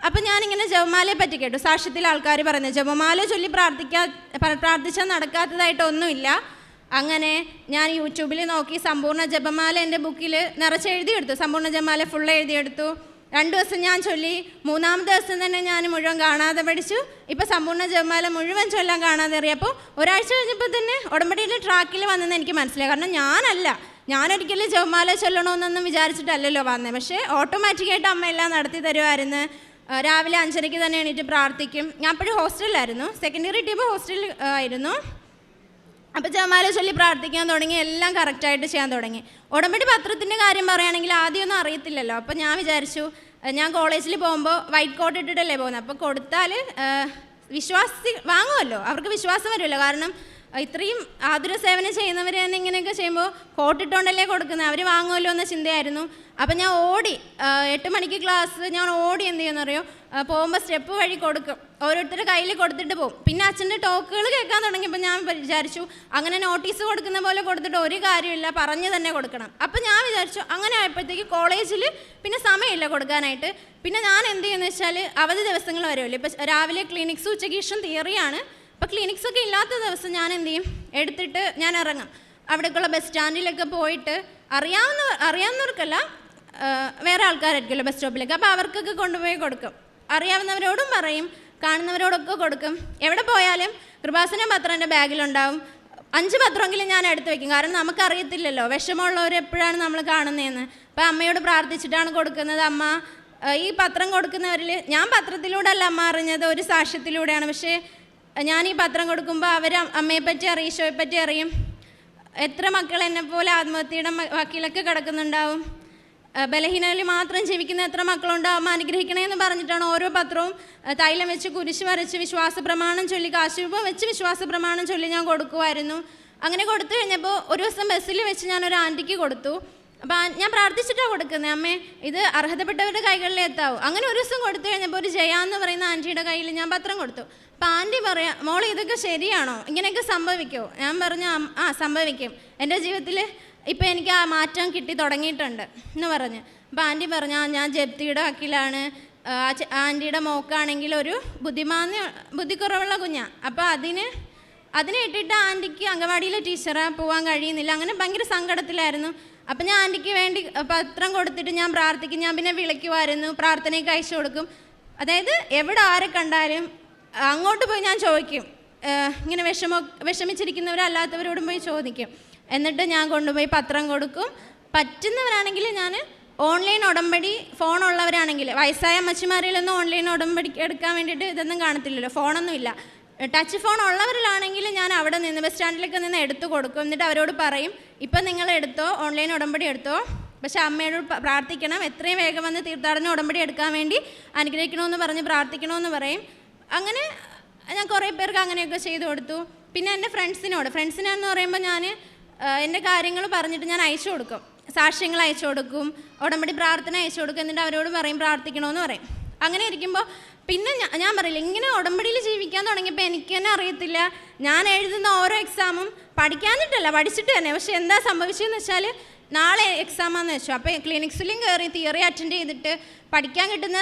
അപ്പം ഞാനിങ്ങനെ ജപമാലയെ പറ്റി കേട്ടു. സാക്ഷ്യത്തിൽ ആൾക്കാർ പറയുന്നത് ജപമാല ചൊല്ലി പ്രാർത്ഥിച്ചാൽ നടക്കാത്തതായിട്ടൊന്നുമില്ല. അങ്ങനെ ഞാൻ യൂട്യൂബിൽ നോക്കി സമ്പൂർണ്ണ ജപമാല എൻ്റെ ബുക്കിൽ നിറച്ചെഴുതിയെടുത്തു. സമ്പൂർണ്ണ ജപമാല ഫുൾ എഴുതിയെടുത്തു. 2 ദിവസം ഞാൻ ചൊല്ലി. 3-ാമത്തെ ദിവസം തന്നെ ഞാൻ മുഴുവൻ കാണാതെ പഠിച്ചു. ഇപ്പോൾ സമ്പൂർണ്ണ ജപമാല മുഴുവൻ ചൊല്ലാൻ കാണാതെ അറിയപ്പോൾ ഒരാഴ്ച കഴിഞ്ഞപ്പോൾ തന്നെ ഉടമ്പടിയുടെ ട്രാക്കിൽ വന്നെന്ന് എനിക്ക് മനസ്സിലായി. കാരണം ഞാനൊരിക്കലും ജപമാല ചൊല്ലണമെന്നൊന്നും വിചാരിച്ചിട്ടല്ലല്ലോ വന്നത്. പക്ഷേ ഓട്ടോമാറ്റിക്കായിട്ട് അമ്മ എല്ലാം നടത്തി തരുമായിരുന്നു. രാവിലെ 5:30 തന്നെ എണീറ്റ് പ്രാർത്ഥിക്കും. ഞാൻ അപ്പോഴും ഹോസ്റ്റലിലായിരുന്നു, സെക്കൻഡ് ഇയർ കിട്ടിയപ്പോൾ ഹോസ്റ്റലിൽ ആയിരുന്നു. അപ്പോൾ ജപമാല ചൊല്ലി പ്രാർത്ഥിക്കാൻ തുടങ്ങി, എല്ലാം കറക്റ്റായിട്ട് ചെയ്യാൻ തുടങ്ങി. ഉടമ്പടി പത്രത്തിൻ്റെ കാര്യം പറയുകയാണെങ്കിൽ ആദ്യമൊന്നും അറിയത്തില്ലല്ലോ. അപ്പോൾ ഞാൻ വിചാരിച്ചു, ഞാൻ കോളേജിൽ പോകുമ്പോൾ വൈറ്റ് കോട്ട് ഇട്ടിട്ടല്ലേ പോകുന്നത്, അപ്പോൾ കൊടുത്താൽ വിശ്വാസി വാങ്ങുമല്ലോ, അവർക്ക് വിശ്വാസം വരുമല്ലോ. കാരണം ഇത്രയും ആതുര സേവനം ചെയ്യുന്നവർ തന്നെ ഇങ്ങനെയൊക്കെ ചെയ്യുമ്പോൾ കോട്ടിട്ടുകൊണ്ടല്ലേ കൊടുക്കുന്നത്, അവർ വാങ്ങുമല്ലോ എന്ന ചിന്തയായിരുന്നു. അപ്പം ഞാൻ ഓടി 8 മണിക്ക് ക്ലാസ്, ഞാൻ ഓടി എന്ത് ചെയ്യുമെന്നറിയോ, പോകുമ്പോൾ സ്റ്റെപ്പ് വഴി കൊടുക്കും, ഓരോരുത്തരുടെ കയ്യിൽ കൊടുത്തിട്ട് പോകും. പിന്നെ അച്ഛൻ്റെ ടോക്കുകൾ കേൾക്കാൻ തുടങ്ങിയപ്പോൾ ഞാൻ വിചാരിച്ചു അങ്ങനെ നോട്ടീസ് കൊടുക്കുന്ന പോലെ കൊടുത്തിട്ട് ഒരു കാര്യമില്ല, പറഞ്ഞു തന്നെ കൊടുക്കണം. അപ്പം ഞാൻ വിചാരിച്ചു, അങ്ങനെ ആയപ്പോഴത്തേക്ക് കോളേജിൽ പിന്നെ സമയമില്ല കൊടുക്കാനായിട്ട്. പിന്നെ ഞാൻ എന്ത് ചെയ്യുമെന്ന് വെച്ചാൽ അവധി ദിവസങ്ങൾ വരുമല്ലോ, ഇപ്പം രാവിലെ ക്ലിനിക്സ്, ഉച്ചയ്ക്ക് ശേഷം തിയറിയാണ്. അപ്പോൾ ക്ലിനിക്സൊക്കെ ഇല്ലാത്ത ദിവസം ഞാൻ എന്ത് ചെയ്യും, എടുത്തിട്ട് ഞാൻ ഇറങ്ങും. അവിടേക്കുള്ള ബസ് സ്റ്റാൻഡിലൊക്കെ പോയിട്ട് അറിയാവുന്നവർക്കല്ല, വേറെ ആൾക്കാരായിരിക്കുമല്ലോ ബസ് സ്റ്റോപ്പിലേക്ക്, അപ്പോൾ അവർക്കൊക്കെ കൊണ്ടുപോയി കൊടുക്കും. അറിയാവുന്നവരോടും പറയും, കാണുന്നവരോടൊക്കെ കൊടുക്കും. എവിടെ പോയാലും കൃപാസന പത്രം എൻ്റെ ബാഗിലുണ്ടാവും. 5 പത്രമെങ്കിലും ഞാൻ എടുത്ത് വയ്ക്കും. കാരണം നമുക്കറിയത്തില്ലല്ലോ വിഷമമുള്ളവർ എപ്പോഴാണ് നമ്മൾ കാണുന്നതെന്ന്. അപ്പോൾ അമ്മയോട് പ്രാർത്ഥിച്ചിട്ടാണ് കൊടുക്കുന്നത്. അമ്മ ഈ പത്രം കൊടുക്കുന്നവരിൽ ഞാൻ പത്രത്തിലൂടെ അല്ല അമ്മ അറിഞ്ഞത്, ഒരു സാക്ഷ്യത്തിലൂടെയാണ്. പക്ഷേ ഞാൻ ഈ പത്രം കൊടുക്കുമ്പോൾ അവർ അമ്മയെപ്പറ്റി അറിയും, ഈശോയെപ്പറ്റി അറിയും. എത്ര മക്കൾ എന്നെപ്പോലെ ആത്മഹത്യയുടെ വക്കീലൊക്കെ കിടക്കുന്നുണ്ടാവും, ബലഹീനതയിൽ മാത്രം ജീവിക്കുന്ന എത്ര മക്കളുണ്ടാവും, അനുഗ്രഹിക്കണേന്ന് പറഞ്ഞിട്ടാണ് ഓരോ പത്രവും തൈലം വെച്ച് കുരിശ് വരച്ച് വിശ്വാസ പ്രമാണം ചൊല്ലി, കാശുരൂപം വെച്ച് വിശ്വാസ പ്രമാണം ചൊല്ലി ഞാൻ കൊടുക്കുമായിരുന്നു. അങ്ങനെ കൊടുത്തു കഴിഞ്ഞപ്പോൾ ഒരു ദിവസം ബസ്സിൽ വെച്ച് ഞാനൊരു ആൻറ്റിക്ക് കൊടുത്തു. അപ്പം ഞാൻ പ്രാർത്ഥിച്ചിട്ടാണ് കൊടുക്കുന്നത്, അമ്മേ ഇത് അർഹതപ്പെട്ടവരുടെ കൈകളിൽ എത്താവും. അങ്ങനെ ഒരു ദിവസം കൊടുത്തു കഴിഞ്ഞപ്പോൾ ഒരു ജയ എന്ന് പറയുന്ന ആൻറ്റിയുടെ കയ്യിൽ ഞാൻ പത്രം കൊടുത്തു. അപ്പം ആൻറ്റി പറയാം, മോളെ ഇതൊക്കെ ശരിയാണോ, ഇങ്ങനെയൊക്കെ സംഭവിക്കുമോ? ഞാൻ പറഞ്ഞു സംഭവിക്കും, എൻ്റെ ജീവിതത്തിൽ ഇപ്പം എനിക്ക് ആ മാറ്റം കിട്ടി തുടങ്ങിയിട്ടുണ്ട് എന്ന് പറഞ്ഞ്. അപ്പം ആൻറ്റി പറഞ്ഞു, ഞാൻ ജപ്തിയുടെ വക്കീലാണ്, ആൻറ്റിയുടെ മോക്കാണെങ്കിൽ ഒരു ബുദ്ധിക്കുറവുള്ള കുഞ്ഞാണ്. അപ്പോൾ അതിനെ ഇട്ടിട്ട് ആൻറ്റിക്ക് അംഗൻവാടിയിലെ ടീച്ചറെ പോകാൻ കഴിയുന്നില്ല. അങ്ങനെ ഭയങ്കര സങ്കടത്തിലായിരുന്നു. അപ്പം ഞാൻ ആൻറ്റിക്ക് വേണ്ടി പത്രം കൊടുത്തിട്ട് ഞാൻ പ്രാർത്ഥിക്കും. ഞാൻ പിന്നെ വിളിക്കുമായിരുന്നു, പ്രാർത്ഥനയ്ക്ക് അയച്ചു കൊടുക്കും. അതായത് എവിടെ ആരെ കണ്ടാലും അങ്ങോട്ട് പോയി ഞാൻ ചോദിക്കും, ഇങ്ങനെ വിഷമിച്ചിരിക്കുന്നവരല്ലാത്തവരോടും പോയി ചോദിക്കും. എന്നിട്ട് ഞാൻ കൊണ്ടുപോയി പത്രം കൊടുക്കും. പറ്റുന്നവരാണെങ്കിൽ ഞാൻ ഓൺലൈൻ ഉടമ്പടി, ഫോണുള്ളവരാണെങ്കിൽ, വയസ്സായ അമ്മച്ചിമാരിലൊന്നും ഓൺലൈൻ ഉടമ്പടി എടുക്കാൻ വേണ്ടിയിട്ട് ഇതൊന്നും കാണത്തില്ലല്ലോ, ഫോണൊന്നും ഇല്ല. ടച്ച് ഫോൺ ഉള്ളവരിലാണെങ്കിൽ ഞാൻ അവിടെ നിന്ന് ബസ് സ്റ്റാൻഡിലൊക്കെ നിന്ന് എടുത്തു കൊടുക്കും. എന്നിട്ട് അവരോട് പറയും, ഇപ്പം നിങ്ങൾ എടുത്തോ, ഓൺലൈൻ ഉടമ്പടി എടുത്തോ, പക്ഷേ അമ്മയോട് പ്രാർത്ഥിക്കണം, എത്രയും വേഗം വന്ന് തീർത്ഥാടന ഉടമ്പടി എടുക്കാൻ വേണ്ടി അനുഗ്രഹിക്കണമെന്ന് പറഞ്ഞ് പ്രാർത്ഥിക്കണമെന്ന് പറയും. അങ്ങനെ ഞാൻ കുറേ പേർക്ക് അങ്ങനെയൊക്കെ ചെയ്തു കൊടുത്തു. പിന്നെ എൻ്റെ ഫ്രണ്ട്സിനെന്ന് പറയുമ്പോൾ ഞാൻ എൻ്റെ കാര്യങ്ങൾ പറഞ്ഞിട്ട് ഞാൻ അയച്ചു കൊടുക്കും, സാക്ഷ്യങ്ങൾ അയച്ചു കൊടുക്കും, ഉടമ്പടി പ്രാർത്ഥന അയച്ചു കൊടുക്കും. എന്നിട്ട് അവരോട് പറയും പ്രാർത്ഥിക്കണമെന്ന് പറയും. അങ്ങനെ ഇരിക്കുമ്പോൾ പിന്നെ ഞാൻ പറയില്ല, ഇങ്ങനെ ഉടമ്പടിയിൽ ജീവിക്കാൻ തുടങ്ങിയപ്പോൾ എനിക്ക് തന്നെ അറിയത്തില്ല, ഞാൻ എഴുതുന്ന ഓരോ എക്സാമും പഠിക്കാനിട്ടല്ല, പഠിച്ചിട്ട് തന്നെ. പക്ഷെ എന്താ സംഭവിച്ചതെന്ന് വെച്ചാൽ, നാളെ എക്സാമാണെന്ന് വെച്ചു, അപ്പോൾ ക്ലിനിക്സിലും കയറി തിയറി അറ്റൻഡ് ചെയ്തിട്ട് പഠിക്കാൻ കിട്ടുന്ന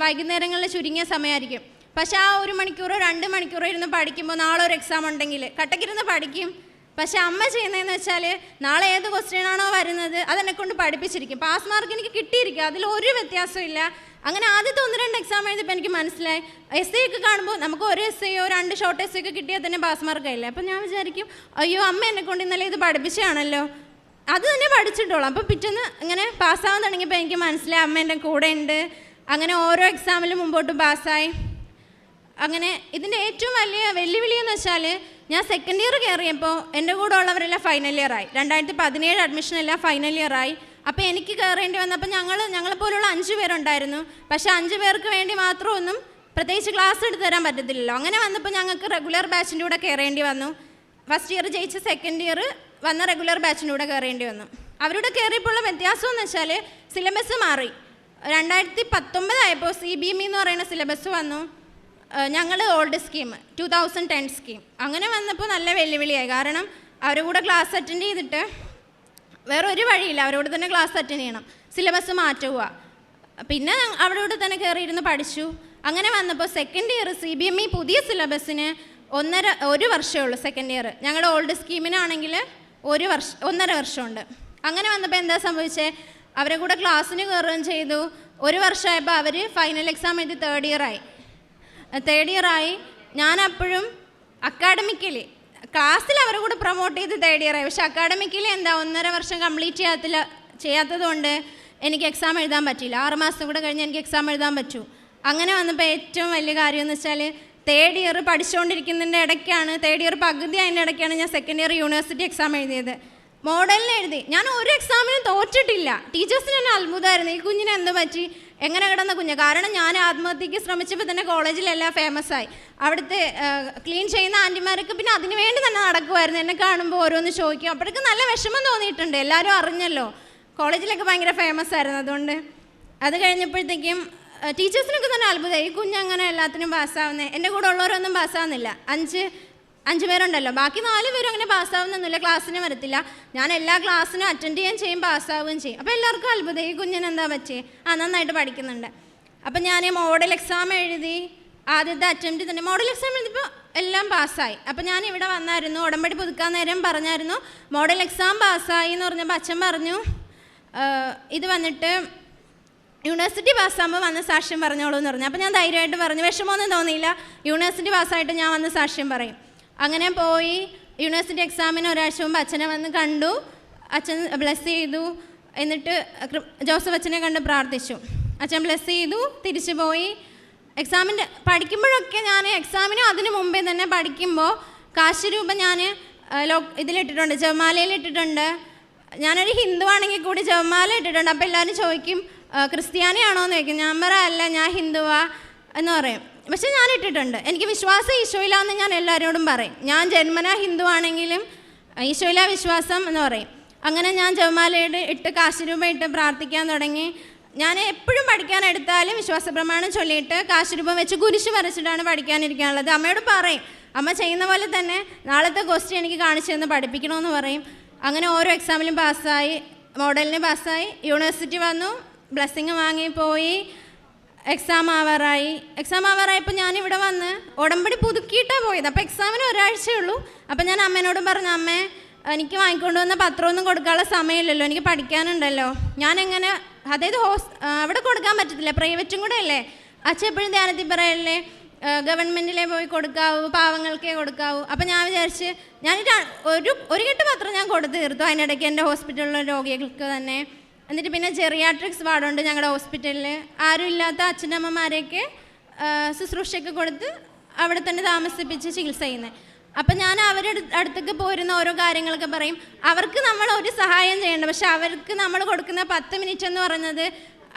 വൈകുന്നേരങ്ങളിൽ ചുരുങ്ങിയ സമയമായിരിക്കും. പക്ഷേ ആ 1 മണിക്കൂറോ 2 മണിക്കൂറോ ഇരുന്ന് പഠിക്കുമ്പോൾ നാളെ ഒരു എക്സാം ഉണ്ടെങ്കിൽ കട്ടക്കിരുന്ന് പഠിക്കും. പക്ഷെ അമ്മ ചെയ്യുന്നതെന്ന് വെച്ചാൽ, നാളെ ഏത് ക്വസ്റ്റ്യനാണോ വരുന്നത് അതെന്നെക്കൊണ്ട് പഠിപ്പിച്ചിരിക്കും. പാസ് മാർക്ക് എനിക്ക് കിട്ടിയിരിക്കും, അതിലൊരു വ്യത്യാസവും ഇല്ല. അങ്ങനെ ആദ്യത്തെ 1-2 എക്സാം എഴുതിയപ്പോൾ എനിക്ക് മനസ്സിലായി, എസ് ഒക്കെ കാണുമ്പോൾ നമുക്ക് ഒരു എസ്സേയോ 2 ഷോർട്ട് എസ്സേ ഒക്കെ കിട്ടിയാൽ തന്നെ പാസ് മാർക്കായില്ലേ. അപ്പം ഞാൻ വിചാരിക്കും, അയ്യോ അമ്മ എന്നെക്കൊണ്ട് ഇന്നലെ ഇത് പഠിപ്പിച്ചാണല്ലോ, അത് തന്നെ പഠിച്ചിട്ടോളാം. അപ്പം പിറ്റേന്ന് ഇങ്ങനെ പാസ്സാവാൻ തുടങ്ങിയപ്പോൾ എനിക്ക് മനസ്സിലായി അമ്മ എൻ്റെ കൂടെ ഉണ്ട്. അങ്ങനെ ഓരോ എക്സാമിലും മുമ്പോട്ട് പാസ്സായി. അങ്ങനെ ഇതിൻ്റെ ഏറ്റവും വലിയ വെല്ലുവിളിയെന്ന് വെച്ചാൽ, ഞാൻ സെക്കൻഡ് ഇയർ കയറിയപ്പോൾ എൻ്റെ കൂടെ ഉള്ളവരെല്ലാം ഫൈനൽ ഇയറായി. 2017 അഡ്മിഷനെല്ലാം ഫൈനൽ ഇയറായി. അപ്പോൾ എനിക്ക് കയറേണ്ടി വന്നപ്പോൾ ഞങ്ങളെപ്പോലുള്ള 5 പേരുണ്ടായിരുന്നു. പക്ഷേ 5 പേർക്ക് വേണ്ടി മാത്രമൊന്നും പ്രത്യേകിച്ച് ക്ലാസ് എടുത്ത് തരാൻ പറ്റത്തില്ലല്ലോ. അങ്ങനെ വന്നപ്പോൾ ഞങ്ങൾക്ക് റെഗുലർ ബാച്ചിൻ്റെ കൂടെ കയറേണ്ടി വന്നു. ഫസ്റ്റ് ഇയർ ജയിച്ച് സെക്കൻഡ് ഇയർ വന്ന റെഗുലർ ബാച്ചിൻ്റെ കൂടെ കയറേണ്ടി വന്നു. അവരുടെ കയറിയപ്പോഴുള്ള വ്യത്യാസം എന്ന് വെച്ചാൽ, സിലബസ് മാറി. 2019 ആയപ്പോൾ CBME എന്ന് പറയുന്ന സിലബസ് വന്നു. ഞങ്ങൾ ഓൾഡ് സ്കീം 2010 സ്കീം. അങ്ങനെ വന്നപ്പോൾ നല്ല വെല്ലുവിളിയായി. കാരണം അവരുടെ കൂടെ ക്ലാസ് അറ്റൻഡ് ചെയ്തിട്ട് വേറെ ഒരു വഴിയില്ല, അവരോട് തന്നെ ക്ലാസ് അറ്റൻഡ് ചെയ്യണം, സിലബസ് മാറ്റുക. പിന്നെ അവരോട് തന്നെ കയറിയിരുന്ന് പഠിച്ചു. അങ്ങനെ വന്നപ്പോൾ സെക്കൻഡ് ഇയർ CBME പുതിയ സിലബസിന് 1.5 വർഷമേ ഉള്ളൂ സെക്കൻഡ് ഇയർ. ഞങ്ങളുടെ ഓൾഡ് സ്കീമിനാണെങ്കിൽ 1.5 വർഷമുണ്ട്. അങ്ങനെ വന്നപ്പോൾ എന്താ സംഭവിച്ചത്, അവരെ കൂടെ ക്ലാസ്സിന് കയറുകയും ചെയ്തു. 1 വർഷമായപ്പോൾ അവർ ഫൈനൽ എക്സാം എഴുതി തേർഡ് ഇയറായി. ഞാനപ്പോഴും അക്കാഡമിക്കലി ക്ലാസ്സിൽ അവരെ കൂടെ പ്രൊമോട്ട് ചെയ്ത് തേർഡ് ഇയറായി. പക്ഷെ അക്കാഡമിക്കലി 1.5 വർഷം കംപ്ലീറ്റ് ചെയ്യാത്തത് കൊണ്ട് എനിക്ക് എക്സാം എഴുതാൻ പറ്റിയില്ല. 6 മാസം കൂടെ കഴിഞ്ഞ് എനിക്ക് എക്സാം എഴുതാൻ പറ്റൂ. അങ്ങനെ വന്നപ്പോൾ ഏറ്റവും വലിയ കാര്യം എന്ന് വെച്ചാൽ, തേർഡ് ഇയർ പഠിച്ചുകൊണ്ടിരിക്കുന്നതിൻ്റെ ഇടയ്ക്കാണ്, തേർഡ് ഇയർ പകുതി അതിൻ്റെ ഇടയ്ക്കാണ് ഞാൻ സെക്കൻഡ് ഇയർ യൂണിവേഴ്സിറ്റി എക്സാം എഴുതിയത്. മോഡലിന് എഴുതി. ഞാൻ ഒരു എക്സാമിനും തോറ്റിട്ടില്ല. ടീച്ചേഴ്സിന് തന്നെ അത്ഭുതമായിരുന്നു, ഈ കുഞ്ഞിന് എന്ത് പറ്റി, എങ്ങനെ കിടന്ന കുഞ്ഞ്. കാരണം ഞാൻ ആത്മഹത്യക്ക് ശ്രമിച്ചപ്പോൾ തന്നെ കോളേജിലെല്ലാം ഫേമസായി. അവിടുത്തെ ക്ലീൻ ചെയ്യുന്ന ആൻറ്റിമാരൊക്കെ പിന്നെ അതിന് വേണ്ടി തന്നെ നടക്കുമായിരുന്നു. എന്നെ കാണുമ്പോൾ ഓരോന്ന് ചോദിക്കും. അപ്പോഴേക്കും നല്ല വിഷമം തോന്നിയിട്ടുണ്ട്, എല്ലാവരും അറിഞ്ഞല്ലോ, കോളേജിലൊക്കെ ഭയങ്കര ഫേമസ് ആയിരുന്നു. അതുകൊണ്ട് അത് കഴിഞ്ഞപ്പോഴത്തേക്കും ടീച്ചേഴ്സിനൊക്കെ തന്നെ അത്ഭുതമായി, ഈ കുഞ്ഞങ്ങനെ എല്ലാത്തിനും പാസ്സാവുന്നത്. എൻ്റെ കൂടെ ഉള്ളവരൊന്നും പാസ്സാവുന്നില്ല. 5 പേരുണ്ടല്ലോ, ബാക്കി 4 പേരും അങ്ങനെ പാസ്സാവുന്നൊന്നുമില്ല, ക്ലാസ്സിന് വരത്തില്ല. ഞാൻ എല്ലാ ക്ലാസ്സിനും അറ്റൻഡ് ചെയ്യുകയും ചെയ്യും, പാസ്സാവുകയും ചെയ്യും. അപ്പോൾ എല്ലാവർക്കും അത്ഭുതം, ഈ കുഞ്ഞിന് എന്താ പറ്റിയേ, നന്നായിട്ട് പഠിക്കുന്നുണ്ട്. അപ്പം ഞാൻ മോഡൽ എക്സാം എഴുതി. ആദ്യത്തെ അറ്റംപ്റ്റ് തന്നെ മോഡൽ എക്സാം എഴുതിയപ്പോൾ എല്ലാം പാസ്സായി. അപ്പം ഞാൻ ഇവിടെ വന്നായിരുന്നു, ഉടമ്പടി പുതുക്കാൻ നേരം പറഞ്ഞായിരുന്നു മോഡൽ എക്സാം പാസ്സായി എന്ന് പറഞ്ഞപ്പോൾ അച്ഛൻ പറഞ്ഞു, ഇത് വന്നിട്ട് യൂണിവേഴ്സിറ്റി പാസ്സാകുമ്പോൾ വന്ന് സാക്ഷ്യം പറഞ്ഞോളൂ എന്ന് പറഞ്ഞു. അപ്പോൾ ഞാൻ ധൈര്യമായിട്ട് പറഞ്ഞു, വിഷമമൊന്നും തോന്നിയില്ല, യൂണിവേഴ്സിറ്റി പാസ്സായിട്ട് ഞാൻ വന്ന് സാക്ഷ്യം പറയും. അങ്ങനെ പോയി യൂണിവേഴ്സിറ്റി എക്സാമിന് ഒരാഴ്ച മുമ്പ് അച്ഛനെ വന്ന് കണ്ടു. അച്ഛൻ ബ്ലെസ് ചെയ്തു. എന്നിട്ട് ജോസഫ് അച്ഛനെ കണ്ട് പ്രാർത്ഥിച്ചു. അച്ഛൻ ബ്ലെസ് ചെയ്തു, തിരിച്ചു പോയി. എക്സാമിൻ്റെ പഠിക്കുമ്പോഴൊക്കെ ഞാൻ എക്സാമിനും അതിന് മുമ്പേ തന്നെ പഠിക്കുമ്പോൾ കാശ് രൂപ ഞാൻ ഇതിലിട്ടിട്ടുണ്ട്, ജപമാലയിൽ ഇട്ടിട്ടുണ്ട്. ഞാനൊരു ഹിന്ദു ആണെങ്കിൽ കൂടി ജപമാല ഇട്ടിട്ടുണ്ട്. അപ്പോൾ എല്ലാവരും ചോദിക്കും, ക്രിസ്ത്യാനിയാണോ എന്ന് ചോദിക്കും. ഞാൻ അല്ല, ഞാൻ ഹിന്ദുവാ എന്ന് പറയും. പക്ഷെ ഞാൻ ഇട്ടിട്ടുണ്ട്. എനിക്ക് വിശ്വാസം ഈശോയിലാന്ന് ഞാൻ എല്ലാവരോടും പറയും. ഞാൻ ജന്മനാ ഹിന്ദു ആണെങ്കിലും ഈശോയിലാ വിശ്വാസം എന്ന് പറയും. അങ്ങനെ ഞാൻ ജപമാലയുടെ ഇട്ട് കാശുരൂപ ഇട്ട് പ്രാർത്ഥിക്കാൻ തുടങ്ങി. ഞാൻ എപ്പോഴും പഠിക്കാനെടുത്താലും വിശ്വാസ പ്രമാണം ചൊല്ലിയിട്ട് കാശുരൂപം വെച്ച് കുരിശ് വരച്ചിട്ടാണ് പഠിക്കാനിരിക്കാനുള്ളത്. അമ്മയോട് പറയും, അമ്മ ചെയ്യുന്ന പോലെ തന്നെ നാളത്തെ ക്വസ്റ്റ്യൻ എനിക്ക് കാണിച്ചു തന്ന് പഠിപ്പിക്കണമെന്ന് പറയും. അങ്ങനെ ഓരോ എക്സാമിലും പാസ്സായി, മോഡലിന് പാസ്സായി. യൂണിവേഴ്സിറ്റി വന്നു, ബ്ലെസ്സിങ് വാങ്ങി പോയി. എക്സാം ആവാറായപ്പോൾ ഞാനിവിടെ വന്ന് ഉടമ്പടി പുതുക്കിയിട്ടാണ് പോയത്. അപ്പോൾ എക്സാമിന് ഒരാഴ്ചയേ ഉള്ളൂ. അപ്പോൾ ഞാൻ അമ്മേനോടും പറഞ്ഞു, അമ്മേ എനിക്ക് വാങ്ങിക്കൊണ്ട് വന്ന പത്രമൊന്നും കൊടുക്കാനുള്ള സമയമില്ലല്ലോ, എനിക്ക് പഠിക്കാനുണ്ടല്ലോ. ഞാനെങ്ങനെ, അതായത് അവിടെ കൊടുക്കാൻ പറ്റത്തില്ല, പ്രൈവറ്റും കൂടെ അല്ലേ. അച്ഛൻ എപ്പോഴും ധ്യാനത്തിൽ പറയല്ലേ ഗവൺമെൻറ്റിലേ പോയി കൊടുക്കാവൂ, പാവങ്ങൾക്കേ കൊടുക്കാവൂ. അപ്പം ഞാൻ വിചാരിച്ച് ഒരു കെട്ട് പത്രം ഞാൻ കൊടുത്തു തീർത്തു അതിനിടയ്ക്ക് എൻ്റെ ഹോസ്പിറ്റലിലെ രോഗികൾക്ക് തന്നെ. എന്നിട്ട് പിന്നെ ജെറിയാട്രിക്സ് വാർഡുണ്ട് ഞങ്ങളുടെ ഹോസ്പിറ്റലിൽ. ആരും ഇല്ലാത്ത അച്ഛനമ്മമാരെയൊക്കെ ശുശ്രൂഷയ്ക്ക് കൊടുത്ത് അവിടെ തന്നെ താമസിപ്പിച്ച് ചികിത്സ ചെയ്യുന്നത്. അപ്പം ഞാൻ അവരുടെ അടുത്തേക്ക് പോരുന്ന ഓരോ കാര്യങ്ങളൊക്കെ പറയും. അവർക്ക് നമ്മൾ ഒരു സഹായം ചെയ്യേണ്ട, പക്ഷെ അവർക്ക് നമ്മൾ കൊടുക്കുന്ന 10 മിനിറ്റ് എന്ന് പറയുന്നത്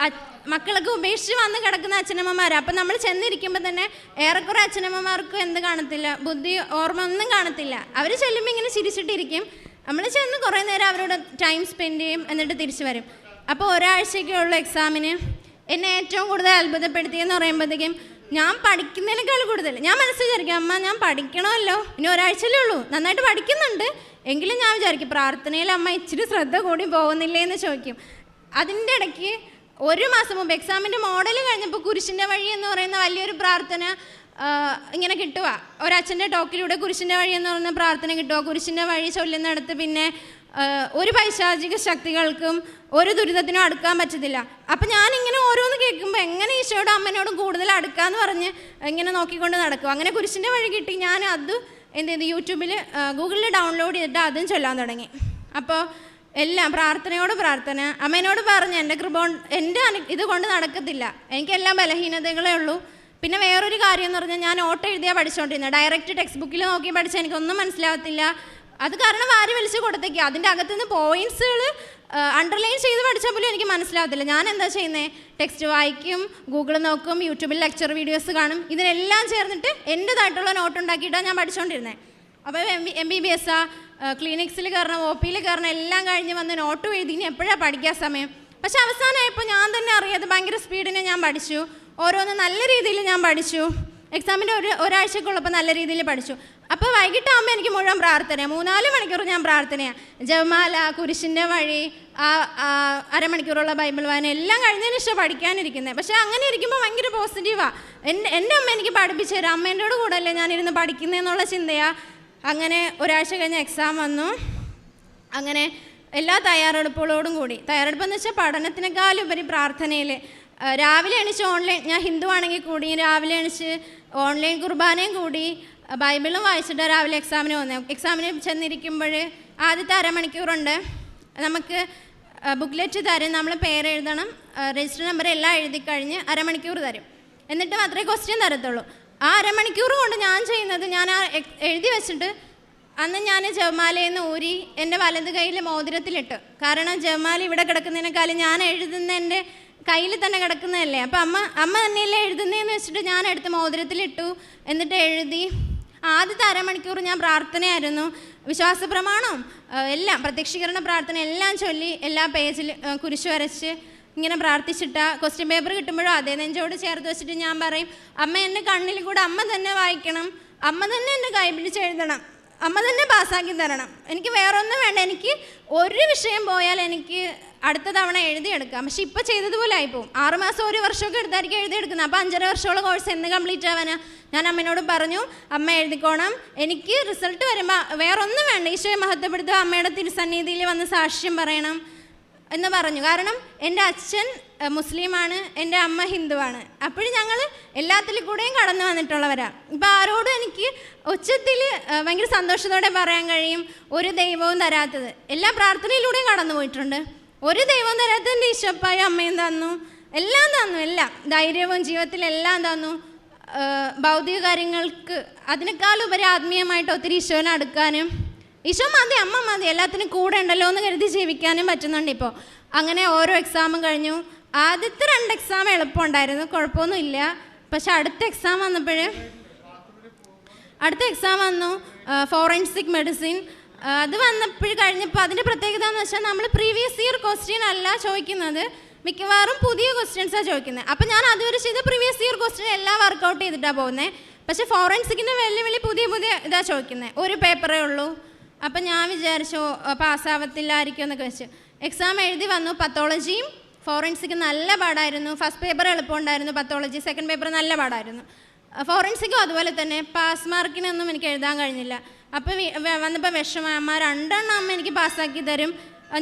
മക്കളൊക്കെ ഉപേക്ഷിച്ച് വന്ന് കിടക്കുന്ന അച്ഛനമ്മമാർ. അപ്പം നമ്മൾ ചെന്നിരിക്കുമ്പോൾ തന്നെ ഏറെക്കുറെ അച്ഛനമ്മമാർക്കും എന്ത് കാണത്തില്ല, ബുദ്ധി ഓർമ്മ ഒന്നും കാണത്തില്ല. അവർ ചെല്ലുമ്പോൾ ഇങ്ങനെ ചിരിച്ചിട്ടിരിക്കും. നമ്മൾ ചെന്ന് കുറേ നേരം അവരോട് ടൈം സ്പെൻഡ് ചെയ്യും, എന്നിട്ട് തിരിച്ചു വരും. അപ്പോൾ ഒരാഴ്ചയ്ക്കുള്ള എക്സാമിന് എന്നെ ഏറ്റവും കൂടുതൽ അത്ഭുതപ്പെടുത്തിയെന്ന് പറയുമ്പോഴത്തേക്കും ഞാൻ പഠിക്കുന്നതിനേക്കാൾ കൂടുതൽ ഞാൻ മനസ്സിൽ വിചാരിക്കും, അമ്മ ഞാൻ പഠിക്കണമല്ലോ, ഇനി ഒരാഴ്ചയല്ലേ ഉള്ളൂ, നന്നായിട്ട് പഠിക്കുന്നുണ്ട്, എങ്കിലും ഞാൻ വിചാരിക്കും പ്രാർത്ഥനയിൽ അമ്മ ഇച്ചിരി ശ്രദ്ധ കൂടി പോകുന്നില്ലേ എന്ന് ചോദിക്കും. അതിൻ്റെ ഇടയ്ക്ക് 1 മാസം മുമ്പ് എക്സാമിൻ്റെ മോഡൽ കഴിഞ്ഞപ്പോൾ കുരിശിൻ്റെ വഴി എന്ന് പറയുന്ന വലിയൊരു പ്രാർത്ഥന ഇങ്ങനെ കിട്ടുക. ഒരച്ഛൻ്റെ ടോക്കിലൂടെ കുരിശിൻ്റെ വഴി എന്ന് പറയുന്ന പ്രാർത്ഥന കിട്ടുക. കുരിശിൻ്റെ വഴി ചൊല്ലുന്നിടത്ത് പിന്നെ ഒരു പൈശാചിക ശക്തികൾക്കും ഒരു ദുരിതത്തിനും അടുക്കാൻ പറ്റത്തില്ല. അപ്പം ഞാനിങ്ങനെ ഓരോന്ന് കേൾക്കുമ്പോൾ എങ്ങനെ ഈശോയോടും അമ്മനോടും കൂടുതൽ അടുക്കാമെന്ന് പറഞ്ഞ് ഇങ്ങനെ നോക്കിക്കൊണ്ട് നടക്കും. അങ്ങനെ കുരിശിൻ്റെ വഴി കിട്ടി. ഞാൻ അത് എന്ത് ചെയ്തു, യൂട്യൂബിൽ ഗൂഗിളിൽ ഡൗൺലോഡ് ചെയ്തിട്ട് അതും ചൊല്ലാൻ തുടങ്ങി. അപ്പോൾ എല്ലാം പ്രാർത്ഥനയോട് പ്രാർത്ഥന. അമ്മേനോട് പറഞ്ഞ് എൻ്റെ കൃപ എൻ്റെ ഇത് കൊണ്ട് നടക്കത്തില്ല, എനിക്കെല്ലാം ബലഹീനതകളേ ഉള്ളൂ. പിന്നെ വേറൊരു കാര്യം എന്ന് പറഞ്ഞാൽ ഞാൻ നോട്ട് എഴുതിയാണ് പഠിച്ചുകൊണ്ടിരുന്നത്. ഡയറക്റ്റ് ടെക്സ്റ്റ് ബുക്കിൽ നോക്കി പഠിച്ചാൽ എനിക്കൊന്നും മനസ്സിലാവത്തില്ല. അത് കാരണം വാരി വലിച്ച് കൊടുത്തേക്ക് അതിൻ്റെ അകത്തുനിന്ന് പോയിൻറ്റ്സുകൾ അണ്ടർലൈൻ ചെയ്ത് പഠിച്ചാൽ പോലും എനിക്ക് മനസ്സിലാവത്തില്ല. ഞാൻ എന്താ ചെയ്യുന്നത്, ടെക്സ്റ്റ് വായിക്കും, ഗൂഗിൾ നോക്കും, യൂട്യൂബിൽ ലെക്ചർ വീഡിയോസ് കാണും. ഇതിനെല്ലാം ചേർന്നിട്ട് എൻ്റേതായിട്ടുള്ള നോട്ട് ഉണ്ടാക്കിയിട്ടാണ് ഞാൻ പഠിച്ചുകൊണ്ടിരുന്നത്. അപ്പോൾ MBBS ക്ലിനിക്സിൽ കയറണം, OPയിൽ കയറണം, എല്ലാം കഴിഞ്ഞ് വന്ന് നോട്ട് എഴുതി ഇനി എപ്പോഴാണ് പഠിക്കാൻ സമയം. പക്ഷെ അവസാനമായപ്പോൾ ഞാൻ തന്നെ അറിയാതെ ഭയങ്കര സ്പീഡിന് ഞാൻ പഠിച്ചു. ഓരോന്ന് നല്ല രീതിയിൽ ഞാൻ പഠിച്ചു. എക്സാമിൻ്റെ ഒരാഴ്ചക്കുള്ളപ്പോൾ നല്ല രീതിയിൽ പഠിച്ചു. അപ്പോൾ വൈകിട്ടാകുമ്പോൾ എനിക്ക് മുഴുവൻ പ്രാർത്ഥന, 3-4 മണിക്കൂർ ഞാൻ പ്രാർത്ഥനയാണ്. ജപമാല, കുരിശിൻ്റെ വഴി, അരമണിക്കൂറുള്ള ബൈബിൾ വായന എല്ലാം കഴിഞ്ഞതിന് ശേഷം പഠിക്കാനിരിക്കുന്നത്. പക്ഷേ അങ്ങനെ ഇരിക്കുമ്പോൾ ഭയങ്കര പോസിറ്റീവാണ്. എൻ്റെ അമ്മ എനിക്ക് പഠിപ്പിച്ചു തരാം, അമ്മേൻ്റെ കൂടെ അല്ലേ ഞാനിരുന്ന് പഠിക്കുന്നതെന്നുള്ള ചിന്തയാണ്. അങ്ങനെ ഒരാഴ്ച കഴിഞ്ഞ് എക്സാം വന്നു. അങ്ങനെ എല്ലാ തയ്യാറെടുപ്പുകളോടും കൂടി, തയ്യാറെടുപ്പെന്ന് വെച്ചാൽ പഠനത്തിനേക്കാളുപരി പ്രാർത്ഥനയിൽ രാവിലെ എണീച്ച് ഓൺലൈൻ, ഞാൻ ഹിന്ദു ആണെങ്കിൽ കൂടി രാവിലെ എണീച്ച് ഓൺലൈൻ കുർബാനയും കൂടി ബൈബിളും വായിച്ചിട്ട് രാവിലെ എക്സാമിന് വന്നത്. എക്സാമിന് ചെന്നിരിക്കുമ്പോൾ ആദ്യത്തെ അരമണിക്കൂറുണ്ട്, നമുക്ക് ബുക്ക്ലെറ്റ് തരും, നമ്മൾ പേര് എഴുതണം, രജിസ്റ്റർ നമ്പർ എല്ലാം എഴുതി കഴിഞ്ഞ് അരമണിക്കൂർ തരും. എന്നിട്ട് മാത്രമേ ക്വസ്റ്റ്യൻ തരത്തുള്ളൂ. ആ അരമണിക്കൂർ കൊണ്ട് ഞാൻ ചെയ്യുന്നത്, ഞാൻ എഴുതി വെച്ചിട്ട് അന്ന് ഞാൻ ജപമാലയിൽ നിന്ന് ഊരി എൻ്റെ വലത് കയ്യിൽ മോതിരത്തിലിട്ട്. കാരണം ജപമാല ഇവിടെ കിടക്കുന്നതിനേക്കാളും ഞാൻ എഴുതുന്ന എൻ്റെ കയ്യിൽ തന്നെ കിടക്കുന്നതല്ലേ. അപ്പം അമ്മ തന്നെയല്ലേ എഴുതുന്നതെന്ന് വെച്ചിട്ട് ഞാൻ എടുത്ത് മോതിരത്തിലിട്ടു. എന്നിട്ട് എഴുതി. ആദ്യത്തെ അരമണിക്കൂർ ഞാൻ പ്രാർത്ഥനയായിരുന്നു. വിശ്വാസ പ്രമാണം എല്ലാം, പ്രത്യക്ഷീകരണ പ്രാർത്ഥന എല്ലാം ചൊല്ലി എല്ലാ പേജിൽ കുരിശ് വരച്ച് ഇങ്ങനെ പ്രാർത്ഥിച്ചിട്ടാ. ക്വസ്റ്റ്യൻ പേപ്പർ കിട്ടുമ്പോഴും അതേ നെഞ്ചോട് ചേർത്ത് വെച്ചിട്ട് ഞാൻ പറയും, അമ്മ എൻ്റെ കണ്ണിൽ കൂടെ അമ്മ തന്നെ വായിക്കണം, അമ്മ തന്നെ എൻ്റെ കൈ പിടിച്ച് എഴുതണം, അമ്മ തന്നെ പാസ്സാക്കി തരണം, എനിക്ക് വേറൊന്നും വേണ്ട, എനിക്ക് ഒരു വിഷയം പോയാൽ എനിക്ക് അടുത്ത തവണ എഴുതിയെടുക്കാം. പക്ഷെ ഇപ്പോൾ ചെയ്തതുപോലെ ആയിപ്പോവും. 6 മാസം 1 വർഷമൊക്കെ എടുത്തായിരിക്കും എഴുതിയെടുക്കുന്നത്. അപ്പോൾ 5.5 വർഷമുള്ള കോഴ്സ് എന്ന് കംപ്ലീറ്റ് ആവാനാ? ഞാൻ അമ്മേനോട് പറഞ്ഞു, അമ്മ എഴുതിക്കോണം, എനിക്ക് റിസൾട്ട് വരുമ്പോൾ വേറൊന്നും വേണ്ട, ഈശോയെ മഹത്വപ്പെടുത്തുക, അമ്മയുടെ തിരുസന്നിധിയിൽ വന്ന് സാക്ഷ്യം പറയണം എന്ന് പറഞ്ഞു. കാരണം എൻ്റെ അച്ഛൻ മുസ്ലിമാണ്, എൻ്റെ അമ്മ ഹിന്ദുവാണ്. അപ്പോഴും ഞങ്ങൾ എല്ലാത്തിലും കൂടെയും കടന്നു വന്നിട്ടുള്ളവരാണ്. ഇപ്പം ആരോടും എനിക്ക് ഉച്ചത്തിൽ ഭയങ്കര സന്തോഷത്തോടെ പറയാൻ കഴിയും, ഒരു ദൈവവും തരാത്തത്. എല്ലാ പ്രാർത്ഥനയിലൂടെയും കടന്നു പോയിട്ടുണ്ട്. ഒരു ദൈവവും തരാത്തതിൻ്റെ ഈശോപ്പായും അമ്മയും തന്നു, എല്ലാം തന്നു, എല്ലാം ധൈര്യവും ജീവിതത്തിലെല്ലാം തന്നു. ഭൗതിക കാര്യങ്ങൾക്ക് അതിനേക്കാളുപരി ആത്മീയമായിട്ട് ഒത്തിരി ഈശോനെ അടുക്കാനും, ഈശോ മതി, അമ്മ മതി, എല്ലാത്തിനും കൂടെ ഉണ്ടല്ലോ എന്ന് കരുതി ജീവിക്കാനും പറ്റുന്നുണ്ട് ഇപ്പോൾ. അങ്ങനെ ഓരോ എക്സാമും കഴിഞ്ഞു. ആദ്യത്തെ 2 എക്സാം എളുപ്പമുണ്ടായിരുന്നു, കുഴപ്പമൊന്നുമില്ല. പക്ഷെ അടുത്ത എക്സാം വന്നു ഫോറൻസിക് മെഡിസിൻ. അത് വന്നപ്പോൾ കഴിഞ്ഞപ്പോൾ അതിൻ്റെ പ്രത്യേകത എന്ന് വെച്ചാൽ നമ്മൾ പ്രീവിയസ് ഇയർ ക്വസ്റ്റ്യൻ അല്ല ചോദിക്കുന്നത്, മിക്കവാറും പുതിയ ക്വസ്റ്റ്യൻസാണ് ചോദിക്കുന്നത്. അപ്പം ഞാൻ അതുവരെ ചെയ്ത പ്രീവിയസ് ഇയർ ക്വസ്റ്റ്യൻ എല്ലാം വർക്കൗട്ട് ചെയ്തിട്ടാണ് പോകുന്നത്. പക്ഷേ ഫോറൻസിക്കിൻ്റെ വലിയ പുതിയ ഇതാണ് ചോദിക്കുന്നത്. ഒരു പേപ്പറേ ഉള്ളൂ. അപ്പം ഞാൻ വിചാരിച്ചു പാസ്സാവത്തില്ലായിരിക്കും എന്നൊക്കെ വെച്ച് എക്സാം എഴുതി വന്നു. പത്തോളജിയും ഫോറൻസിക്കും നല്ല പാടായിരുന്നു. ഫസ്റ്റ് പേപ്പർ എളുപ്പമുണ്ടായിരുന്നു പത്തോളജി, സെക്കൻഡ് പേപ്പർ നല്ല പാടായിരുന്നു. ഫോറൻസിക്കും അതുപോലെ തന്നെ പാസ് മാർക്കിനൊന്നും എനിക്ക് എഴുതാൻ കഴിഞ്ഞില്ല. അപ്പോൾ വന്നപ്പോൾ വിഷമം, അമ്മ 2 എണ്ണം അമ്മ എനിക്ക് പാസ്സാക്കി തരും,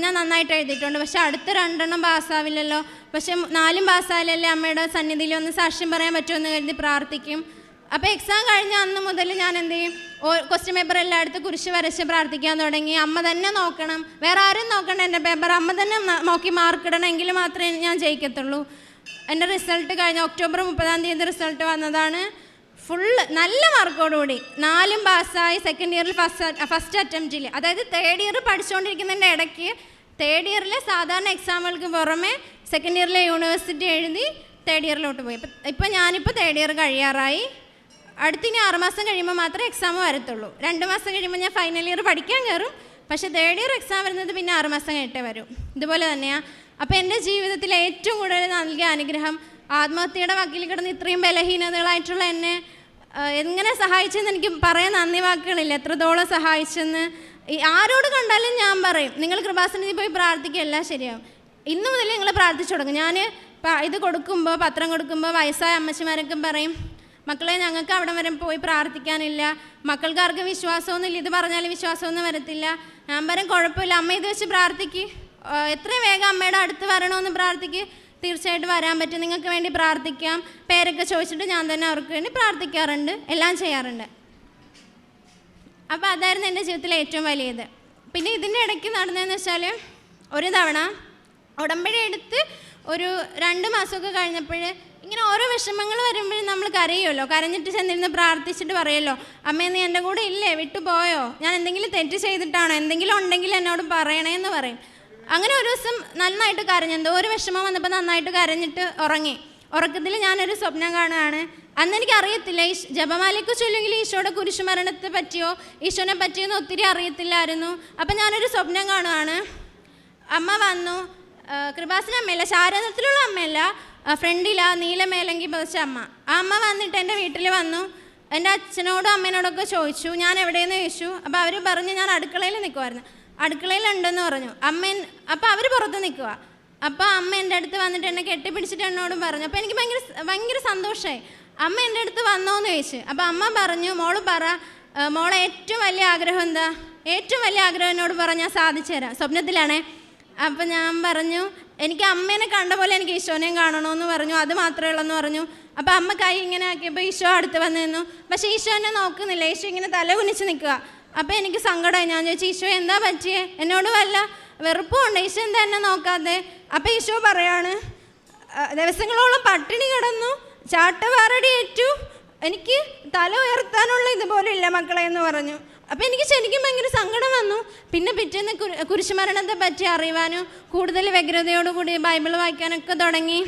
ഞാൻ നന്നായിട്ട് എഴുതിയിട്ടുണ്ട്, പക്ഷേ അടുത്ത 2 എണ്ണം പാസ്സാവില്ലല്ലോ, പക്ഷേ 4 പാസ്സായാലല്ലേ അമ്മയുടെ സന്നിധിയിൽ ഒന്ന് സാക്ഷ്യം പറയാൻ പറ്റുമെന്ന് കരുതി പ്രാർത്ഥിക്കും. അപ്പോൾ എക്സാം കഴിഞ്ഞ അന്ന് മുതൽ ഞാൻ എന്ത് ചെയ്യും, ക്വസ്റ്റ്യൻ പേപ്പർ എല്ലായിടത്തും കുരിശ് വരച്ച് പ്രാർത്ഥിക്കാൻ തുടങ്ങി. അമ്മ തന്നെ നോക്കണം, വേറെ ആരും നോക്കണം, എൻ്റെ പേപ്പർ അമ്മ തന്നെ നോക്കി മാർക്ക് ഇടണമെങ്കിൽ മാത്രമേ ഞാൻ ജയിക്കത്തുള്ളൂ. എൻ്റെ റിസൾട്ട് കഴിഞ്ഞ ഒക്ടോബർ 30 റിസൾട്ട് വന്നതാണ്. ഫുള്ള് നല്ല മാർക്കോടുകൂടി 4 പാസ്സായി. സെക്കൻഡ് ഇയറിൽ ഫസ്റ്റ് അറ്റംപ്റ്റിൽ, അതായത് തേർഡ് ഇയർ പഠിച്ചുകൊണ്ടിരിക്കുന്നതിൻ്റെ ഇടയ്ക്ക് തേർഡ് ഇയറിലെ സാധാരണ എക്സാമുകൾക്ക് പുറമെ സെക്കൻഡ് ഇയറിലെ യൂണിവേഴ്സിറ്റി എഴുതി തേർഡ് ഇയറിലോട്ട് പോയി. ഇപ്പോൾ ഞാനിപ്പോൾ തേർഡ് ഇയർ കഴിയാറായി. അടുത്തിനി 6 മാസം കഴിയുമ്പോൾ മാത്രമേ എക്സാം വരത്തുള്ളൂ. 2 മാസം കഴിയുമ്പോൾ ഞാൻ ഫൈനൽ ഇയർ പഠിക്കാൻ കയറും, പക്ഷേ തേർഡ് ഇയർ എക്സാം വരുന്നത് പിന്നെ 6 മാസം കഴിഞ്ഞിട്ടേ വരും. ഇതുപോലെ തന്നെയാണ്. അപ്പോൾ എൻ്റെ ജീവിതത്തിൽ ഏറ്റവും കൂടുതൽ നൽകിയ അനുഗ്രഹം, ആത്മഹത്യയുടെ വക്കിൽ കിടന്ന് ഇത്രയും ബലഹീനതകളായിട്ടുള്ള എന്നെ എങ്ങനെ സഹായിച്ചെന്ന് എനിക്ക് പറയാൻ നന്ദി വാക്കുകളില്ല, എത്രത്തോളം സഹായിച്ചെന്ന്. ആരോട് കണ്ടാലും ഞാൻ പറയും, നിങ്ങൾ കൃപാസനത്തിൽ പോയി പ്രാർത്ഥിക്കുക, എല്ലാം ശരിയാവും. ഇന്ന് മുതൽ നിങ്ങൾ പ്രാർത്ഥിച്ചു തുടങ്ങും. ഞാൻ ഇത് കൊടുക്കുമ്പോൾ, പത്രം കൊടുക്കുമ്പോൾ വയസ്സായ അമ്മച്ചിമാരൊക്കെ പറയും, മക്കളെ ഞങ്ങൾക്ക് അവിടെ വരെ പോയി പ്രാർത്ഥിക്കാനില്ല, മക്കൾക്കാർക്ക് വിശ്വാസമൊന്നുമില്ല, ഇത് പറഞ്ഞാൽ വിശ്വാസമൊന്നും വരത്തില്ല. ഞാൻ പറയും കുഴപ്പമില്ല, അമ്മ ഇത് വെച്ച് പ്രാർത്ഥിക്ക്, എത്രയും വേഗം അമ്മയുടെ അടുത്ത് വരണമെന്ന് പ്രാർത്ഥിക്ക്, തീർച്ചയായിട്ടും വരാൻ പറ്റും, നിങ്ങൾക്ക് വേണ്ടി പ്രാർത്ഥിക്കാം. പേരൊക്കെ ചോദിച്ചിട്ട് ഞാൻ തന്നെ അവർക്ക് വേണ്ടി പ്രാർത്ഥിക്കാറുണ്ട്, എല്ലാം ചെയ്യാറുണ്ട്. അപ്പോൾ അതായിരുന്നു എൻ്റെ ജീവിതത്തിലെ ഏറ്റവും വലിയത്. പിന്നെ ഇതിൻ്റെ ഇടയ്ക്ക് നടന്നതെന്ന് വെച്ചാൽ, ഒരു തവണ ഉടമ്പടി എടുത്ത് ഒരു 2 മാസമൊക്കെ കഴിഞ്ഞപ്പോൾ ഇങ്ങനെ ഓരോ വിഷമങ്ങൾ വരുമ്പോഴും നമ്മൾ കരയുമല്ലോ, കരഞ്ഞിട്ട് ചെന്നിരുന്ന് പ്രാർത്ഥിച്ചിട്ട് പറയുമല്ലോ, അമ്മേ നീ എൻ്റെ കൂടെ ഇല്ലേ, വിട്ടുപോയോ, ഞാൻ എന്തെങ്കിലും തെറ്റ് ചെയ്തിട്ടാണോ, എന്തെങ്കിലും ഉണ്ടെങ്കിൽ എന്നോട് പറയണേ എന്ന് പറയും. അങ്ങനെ ഒരു ദിവസം നന്നായിട്ട് കരഞ്ഞു, എന്തോ ഒരു വിഷമം വന്നപ്പോൾ നന്നായിട്ട് കരഞ്ഞിട്ട് ഉറങ്ങി. ഉറക്കത്തിൽ ഞാനൊരു സ്വപ്നം കാണുകയാണ്. അന്ന് എനിക്ക് അറിയത്തില്ല ജപമാലയ്ക്ക് ചൊല്ലെങ്കിൽ ഈശോയുടെ കുരിശുമരണത്തെ പറ്റിയോ ഈശോനെ പറ്റിയെന്ന് ഒത്തിരി അറിയത്തില്ലായിരുന്നു. അപ്പം ഞാനൊരു സ്വപ്നം കാണുകയാണ്. അമ്മ വന്നു, കൃപാസന അമ്മയല്ല, ശാരദത്തിലുള്ള അമ്മയല്ല, ഫ്രണ്ടിലാ നീലമേലങ്കി പതിച്ച അമ്മ. ആ അമ്മ വന്നിട്ട് എൻ്റെ വീട്ടിൽ വന്നു. എൻ്റെ അച്ഛനോടും അമ്മേനോടൊക്കെ ചോദിച്ചു ഞാൻ എവിടെയെന്ന് ചോദിച്ചു. അപ്പോൾ അവർ പറഞ്ഞു ഞാൻ അടുക്കളയിൽ നിൽക്കുമായിരുന്നു. അടുക്കളയിലുണ്ടെന്ന് പറഞ്ഞു. അപ്പോൾ അവർ പുറത്ത് നിൽക്കുക. അപ്പോൾ അമ്മ എൻ്റെ അടുത്ത് വന്നിട്ട് എന്നെ കെട്ടിപ്പിടിച്ചിട്ട് എന്നോടും പറഞ്ഞു. അപ്പോൾ എനിക്ക് ഭയങ്കര സന്തോഷമായി. അമ്മ എൻ്റെ അടുത്ത് വന്നോന്ന് ചോദിച്ചു. അപ്പോൾ അമ്മ പറഞ്ഞു, മോള് പറ, മോളെ ഏറ്റവും വലിയ ആഗ്രഹം എന്താ, ഏറ്റവും വലിയ ആഗ്രഹം എന്നോട് പറഞ്ഞാൽ ഞാൻ സാധിച്ചു തരാം, സ്വപ്നത്തിലാണേ. അപ്പം ഞാൻ പറഞ്ഞു എനിക്ക് അമ്മേനെ കണ്ട പോലെ എനിക്ക് ഈശോനെയും കാണണമെന്ന് പറഞ്ഞു, അത് മാത്രമേ ഉള്ളെന്ന് പറഞ്ഞു. അപ്പോൾ അമ്മ കൈ ഇങ്ങനെ ആക്കിയപ്പോൾ ഈശോ അടുത്ത് വന്ന് നിന്നു. പക്ഷേ ഈശോ എന്നെ നോക്കുന്നില്ല, ഈശോ ഇങ്ങനെ തല കുനിച്ച് നിൽക്കുക. അപ്പോൾ എനിക്ക് സങ്കടമായി. ഞാൻ ചോദിച്ചു ഈശോ എന്താ പറ്റിയേ, എന്നോട് വല്ല വെറുപ്പുണ്ട്, ഈശോ എന്താ എന്നെ നോക്കാതെ. അപ്പോൾ ഈശോ പറയാണ്, ദിവസങ്ങളോളം പട്ടിണി കിടന്നു, ചാട്ടവാറടി ഏറ്റു, എനിക്ക് തല ഉയർത്താനുള്ള ഇതുപോലെ ഇല്ല മക്കളെ എന്ന് പറഞ്ഞു. അപ്പോൾ എനിക്ക് ശരിക്കും ഭയങ്കര സങ്കടം വന്നു. പിന്നെ പിറ്റേന്ന് കുരിശുമരണത്തെ പറ്റി അറിയുവാനും കൂടുതൽ വ്യഗ്രതയോടുകൂടി ബൈബിൾ വായിക്കാനൊക്കെ തുടങ്ങി.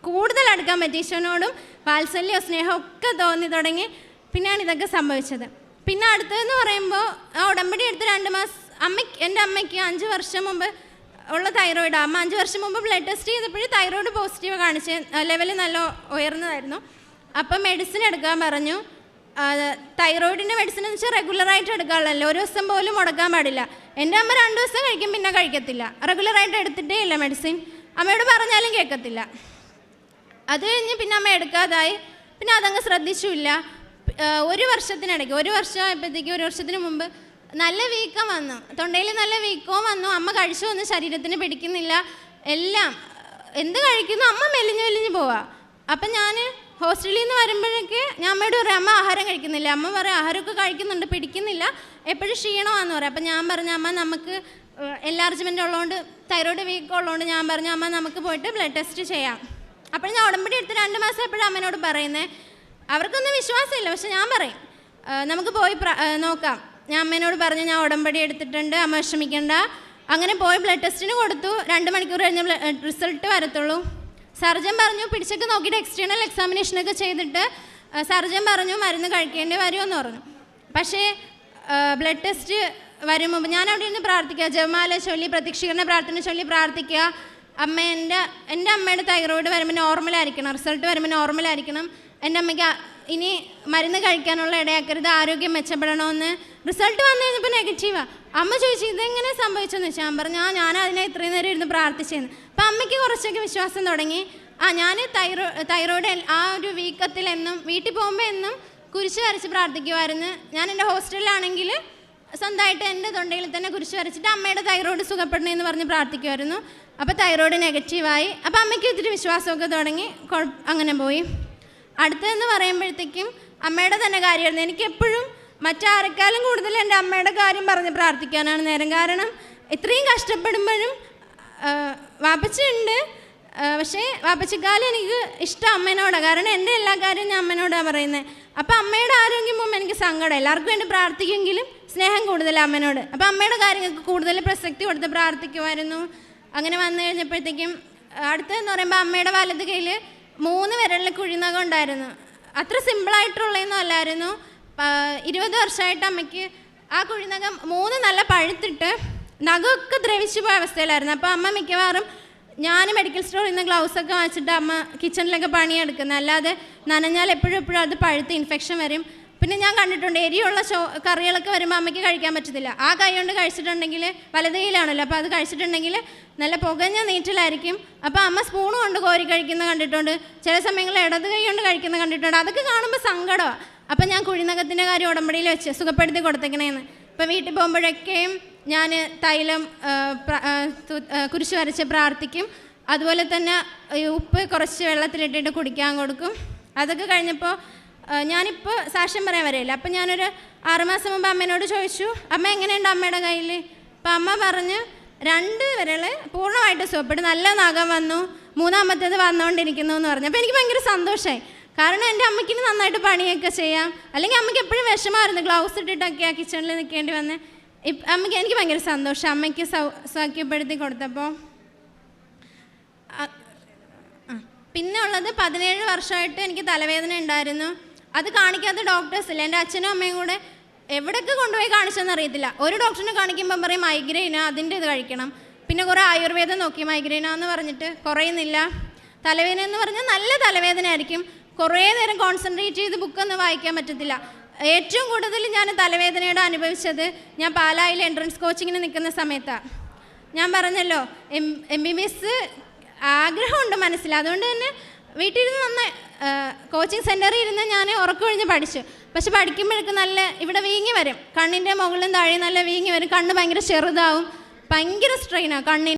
കൂടുതൽ അടുക്കാൻ പറ്റി, ഈശോനോടും വാത്സല്യ സ്നേഹം ഒക്കെ തോന്നി തുടങ്ങി. പിന്നെയാണ് ഇതൊക്കെ സംഭവിച്ചത്. പിന്നെ അടുത്തതെന്ന് പറയുമ്പോൾ ആ ഉടമ്പടി എടുത്ത് 2 മാസം എൻ്റെ അമ്മയ്ക്ക് 5 വർഷം മുമ്പ് ഉള്ള തൈറോയിഡ്. അമ്മ 5 വർഷം മുമ്പ് ബ്ലഡ് ടെസ്റ്റ് ചെയ്തപ്പോഴും തൈറോയിഡ് പോസിറ്റീവ് കാണിച്ച്, ലെവൽ നല്ല ഉയർന്നതായിരുന്നു. അപ്പം മെഡിസിൻ എടുക്കാൻ പറഞ്ഞു. തൈറോയിഡിൻ്റെ മെഡിസിൻ എന്ന് വെച്ചാൽ റെഗുലറായിട്ട് എടുക്കാനുള്ളല്ലോ, ഒരു ദിവസം പോലും മുടക്കാൻ പാടില്ല. എൻ്റെ അമ്മ 2 ദിവസം കഴിക്കും, പിന്നെ കഴിക്കത്തില്ല. റെഗുലറായിട്ട് എടുത്തിട്ടേ ഇല്ല മെഡിസിൻ, അമ്മയോട് പറഞ്ഞാലും കേൾക്കത്തില്ല. അത് കഴിഞ്ഞ് പിന്നെ അമ്മ എടുക്കാതായി. പിന്നെ അതങ്ങ് ശ്രദ്ധിച്ചില്ല. 1 വർഷത്തിനിടയ്ക്ക്, 1 വർഷമായപ്പോഴത്തേക്ക്, 1 വർഷത്തിന് മുമ്പ് നല്ല വീക്കം വന്നു, തൊണ്ടയിൽ നല്ല വീക്കവും വന്നു. അമ്മ കഴിച്ചു വന്ന് ശരീരത്തിന് പിടിക്കുന്നില്ല, എല്ലാം എന്ത് കഴിക്കുന്നു അമ്മ മെലിഞ്ഞ് പോവാ. അപ്പം ഞാൻ ഹോസ്റ്റലിൽ നിന്ന് വരുമ്പോഴൊക്കെ ഞാൻ അമ്മയോട് പറയും അമ്മ ആഹാരം കഴിക്കുന്നില്ല. അമ്മ പറയും ആഹാരമൊക്കെ കഴിക്കുന്നുണ്ട്, പിടിക്കുന്നില്ല, എപ്പോഴും ക്ഷീണമാണെന്ന് പറയും. അപ്പം ഞാൻ പറഞ്ഞു അമ്മ നമുക്ക് എൻലാർജ്മെൻ്റ് ഉള്ളതുകൊണ്ട്, തൈറോയ്ഡ് വീക്കം ഉള്ളതുകൊണ്ട് ഞാൻ പറഞ്ഞു അമ്മ നമുക്ക് പോയിട്ട് ബ്ലഡ് ടെസ്റ്റ് ചെയ്യാം. അപ്പോൾ ഞാൻ ഉടമ്പടി എടുത്ത് 2 മാസം എപ്പോഴും അമ്മേനോട് പറയുന്നത്. അവർക്കൊന്നും വിശ്വാസമില്ല, പക്ഷെ ഞാൻ പറയും നമുക്ക് പോയി നോക്കാം. ഞാൻ അമ്മേനോട് പറഞ്ഞു ഞാൻ ഉടമ്പടി എടുത്തിട്ടുണ്ട്, അമ്മ വിഷമിക്കണ്ട. അങ്ങനെ പോയി ബ്ലഡ് ടെസ്റ്റിന് കൊടുത്തു. 2 മണിക്കൂർ കഴിഞ്ഞ് റിസൾട്ട് വരത്തുള്ളൂ. സർജൻ പറഞ്ഞു പിടിച്ചൊക്കെ നോക്കിയിട്ട് എക്സ്റ്റേണൽ എക്സാമിനേഷനൊക്കെ ചെയ്തിട്ട് സർജൻ പറഞ്ഞു മരുന്ന് കഴിക്കേണ്ടി വരുമെന്ന് പറഞ്ഞു. പക്ഷേ ബ്ലഡ് ടെസ്റ്റ് വരും മുമ്പ് ഞാൻ അവിടെ ഇരുന്ന് പ്രാർത്ഥിക്കുക, ജപമാല ചൊല്ലി പ്രത്യക്ഷീകരണ പ്രാർത്ഥന ചൊല്ലി പ്രാർത്ഥിക്കുക. എൻ്റെ അമ്മയുടെ തൈറോയിഡ് വരുമ്പോൾ നോർമലായിരിക്കണം, റിസൾട്ട് വരുമ്പോൾ നോർമലായിരിക്കണം. എൻ്റെ അമ്മയ്ക്ക് ഇനി മരുന്ന് കഴിക്കാനുള്ള ഇടയാക്കരുത്, ആരോഗ്യം മെച്ചപ്പെടണമെന്ന്. റിസൾട്ട് വന്നു കഴിഞ്ഞപ്പോൾ നെഗറ്റീവാണ്. അമ്മ ചോദിച്ചു ഇതെങ്ങനെ സംഭവിച്ചെന്ന് വെച്ചാൽ ഞാൻ പറഞ്ഞു ഞാൻ അതിനെ ഇത്രയും നേരം ഇരുന്ന് പ്രാർത്ഥിച്ചെന്ന്. അപ്പം അമ്മയ്ക്ക് കുറച്ചൊക്കെ വിശ്വാസം തുടങ്ങി. ഞാൻ തൈറോയ്ഡ് ആ ഒരു വീക്കത്തിലെന്നും വീട്ടിൽ പോകുമ്പോൾ എന്നും കുരിശ് വരച്ച് പ്രാർത്ഥിക്കുമായിരുന്നു. ഞാൻ എൻ്റെ ഹോസ്റ്റലിലാണെങ്കിൽ സ്വന്തമായിട്ട് എൻ്റെ തൊണ്ടയിൽ തന്നെ കുരിശ് വരച്ചിട്ട് അമ്മയുടെ തൈറോയ്ഡ് സുഖപ്പെടണമെന്ന് പറഞ്ഞ് പ്രാർത്ഥിക്കുമായിരുന്നു. അപ്പോൾ തൈറോയ്ഡ് നെഗറ്റീവായി. അപ്പോൾ അമ്മയ്ക്ക് ഇത്തിരി വിശ്വാസമൊക്കെ തുടങ്ങി, അങ്ങനെ പോയി. അടുത്തതെന്ന് പറയുമ്പോഴത്തേക്കും അമ്മയുടെ തന്നെ കാര്യമായിരുന്നു. എനിക്കെപ്പോഴും മറ്റാരെക്കാളും കൂടുതൽ എൻ്റെ അമ്മയുടെ കാര്യം പറഞ്ഞ് പ്രാർത്ഥിക്കാനാണ് നേരം. കാരണം ഇത്രയും കഷ്ടപ്പെടുമ്പോഴും വാപ്പച്ചിയുണ്ട്, പക്ഷേ വാപ്പച്ചിക്കാലം എനിക്ക് ഇഷ്ടം അമ്മേനോടാണ്. കാരണം എൻ്റെ എല്ലാ കാര്യവും ഞാൻ അമ്മേനോടാണ് പറയുന്നത്. അപ്പോൾ അമ്മയുടെ ആരോഗ്യം പോകുമ്പോൾ എനിക്ക് സങ്കടം. എല്ലാവർക്കും വേണ്ടി പ്രാർത്ഥിക്കുമെങ്കിലും സ്നേഹം കൂടുതലാണ് അമ്മേനോട്. അപ്പോൾ അമ്മയുടെ കാര്യങ്ങൾക്ക് കൂടുതൽ പ്രസക്തി കൊടുത്ത് പ്രാർത്ഥിക്കുമായിരുന്നു. അങ്ങനെ വന്നു കഴിഞ്ഞപ്പോഴത്തേക്കും അടുത്തതെന്ന് പറയുമ്പോൾ അമ്മയുടെ വലത് കയ്യിൽ 3 വിരലിൽ കുഴിനകം ഉണ്ടായിരുന്നു. അത്ര സിമ്പിളായിട്ടുള്ളതൊന്നും അല്ലായിരുന്നു. 20 വർഷമായിട്ട് അമ്മയ്ക്ക് ആ കുഴിനകം 3 നല്ല പഴുത്തിട്ട് നഖമൊക്കെ ദ്രവിച്ചു പോയ അവസ്ഥയിലായിരുന്നു. അപ്പോൾ അമ്മ മിക്കവാറും ഞാൻ മെഡിക്കൽ സ്റ്റോറിൽ നിന്ന് ഗ്ലൗസൊക്കെ വാങ്ങിച്ചിട്ട് അമ്മ കിച്ചണിലൊക്കെ പണിയെടുക്കുന്നത്. അല്ലാതെ നനഞ്ഞാൽ എപ്പോഴും അത് പഴുത്ത് ഇൻഫെക്ഷൻ വരും. പിന്നെ ഞാൻ കണ്ടിട്ടുണ്ട് എരിയുള്ള കറികളൊക്കെ വരുമ്പോൾ അമ്മയ്ക്ക് കഴിക്കാൻ പറ്റത്തില്ല. ആ കൈ കൊണ്ട് കഴിച്ചിട്ടുണ്ടെങ്കിൽ വലത് കൈയിലാണല്ലോ, അപ്പോൾ അത് കഴിച്ചിട്ടുണ്ടെങ്കിൽ നല്ല പുകഞ്ഞ നീറ്റിലായിരിക്കും. അപ്പോൾ അമ്മ സ്പൂൺ കൊണ്ട് കോരി കഴിക്കുന്നത് കണ്ടിട്ടുണ്ട്. ചില സമയങ്ങളിൽ ഇടത് കൈ കൊണ്ട് കഴിക്കുന്നത് കണ്ടിട്ടുണ്ട്. അതൊക്കെ കാണുമ്പോൾ സങ്കടമാണ്. അപ്പം ഞാൻ കുഴിനകത്തിൻ്റെ കാര്യം ഉടമ്പടിയിൽ വെച്ച് സുഖപ്പെടുത്തി കൊടുത്തേക്കണേന്ന്. ഇപ്പോൾ വീട്ടിൽ പോകുമ്പോഴൊക്കെയും ഞാൻ തൈലം കുരിശ് വരച്ച് പ്രാർത്ഥിക്കും. അതുപോലെ തന്നെ ഉപ്പ് കുറച്ച് വെള്ളത്തിലിട്ടിട്ട് കുടിക്കാൻ കൊടുക്കും. അതൊക്കെ കഴിഞ്ഞപ്പോൾ ഞാനിപ്പോൾ സാക്ഷ്യം പറയാൻ വരില്ല. അപ്പം ഞാനൊരു 6 മാസം മുമ്പ് അമ്മേനോട് ചോദിച്ചു, അമ്മ എങ്ങനെയുണ്ട് അമ്മയുടെ കയ്യിൽ? അപ്പം അമ്മ പറഞ്ഞ് 2 വിരൽ പൂർണ്ണമായിട്ട് സുഖപ്പെട്ടു, നല്ല നഖം വന്നു, 3-മത്തേത് വന്നുകൊണ്ടിരിക്കുന്നു എന്ന് പറഞ്ഞു. അപ്പോൾ എനിക്ക് ഭയങ്കര സന്തോഷമായി. കാരണം എൻ്റെ അമ്മയ്ക്കിന് നന്നായിട്ട് പണിയൊക്കെ ചെയ്യാം. അല്ലെങ്കിൽ അമ്മയ്ക്ക് എപ്പോഴും വിഷമമായിരുന്നു, ഗ്ലൗസ് ഇട്ടിട്ടൊക്കെയാണ് കിച്ചണിൽ നിൽക്കേണ്ടി വന്നത്. അമ്മയ്ക്ക് എനിക്ക് ഭയങ്കര സന്തോഷം അമ്മയ്ക്ക് സൗഖ്യപ്പെടുത്തി കൊടുത്തപ്പോൾ. പിന്നെ ഉള്ളത് 17 വർഷമായിട്ട് എനിക്ക് തലവേദന ഉണ്ടായിരുന്നു. അത് കാണിക്കാത്ത ഡോക്ടേഴ്സ് ഇല്ല. എൻ്റെ അച്ഛനും അമ്മയും കൂടെ എവിടെയൊക്കെ കൊണ്ടുപോയി കാണിച്ചെന്ന് അറിയത്തില്ല. ഒരു ഡോക്ടറിനെ കാണിക്കുമ്പം പറയും മൈഗ്രെയിന്, അതിൻ്റെ ഇത് കഴിക്കണം. പിന്നെ കുറേ ആയുർവേദം നോക്കി, മൈഗ്രെയിനാന്ന് പറഞ്ഞിട്ട് കുറയുന്നില്ല. തലവേദന എന്ന് പറഞ്ഞാൽ നല്ല തലവേദന ആയിരിക്കും. കുറേ നേരം കോൺസെൻട്രേറ്റ് ചെയ്ത് ബുക്കൊന്നും വായിക്കാൻ പറ്റത്തില്ല. ഏറ്റവും കൂടുതൽ ഞാൻ തലവേദനയോട് അനുഭവിച്ചത് ഞാൻ പാലായിൽ എൻട്രൻസ് കോച്ചിങ്ങിന് നിൽക്കുന്ന സമയത്താണ്. ഞാൻ പറഞ്ഞല്ലോ MBBS ആഗ്രഹമുണ്ട് മനസ്സിൽ. അതുകൊണ്ട് തന്നെ വീട്ടിലിരുന്ന് നന്നായി കോച്ചിങ് സെൻറ്ററിൽ ഇരുന്ന് ഞാൻ ഉറക്കമൊഴിഞ്ഞ് പഠിച്ചു. പക്ഷെ പഠിക്കുമ്പോഴേക്കും നല്ല ഇവിടെ വീങ്ങി വരും, കണ്ണിൻ്റെ മുകളിലും താഴെ നല്ല വീങ്ങി വരും, കണ്ണ് ഭയങ്കര ചെറുതാവും, ഭയങ്കര സ്ട്രെയിനാണ് കണ്ണിന്.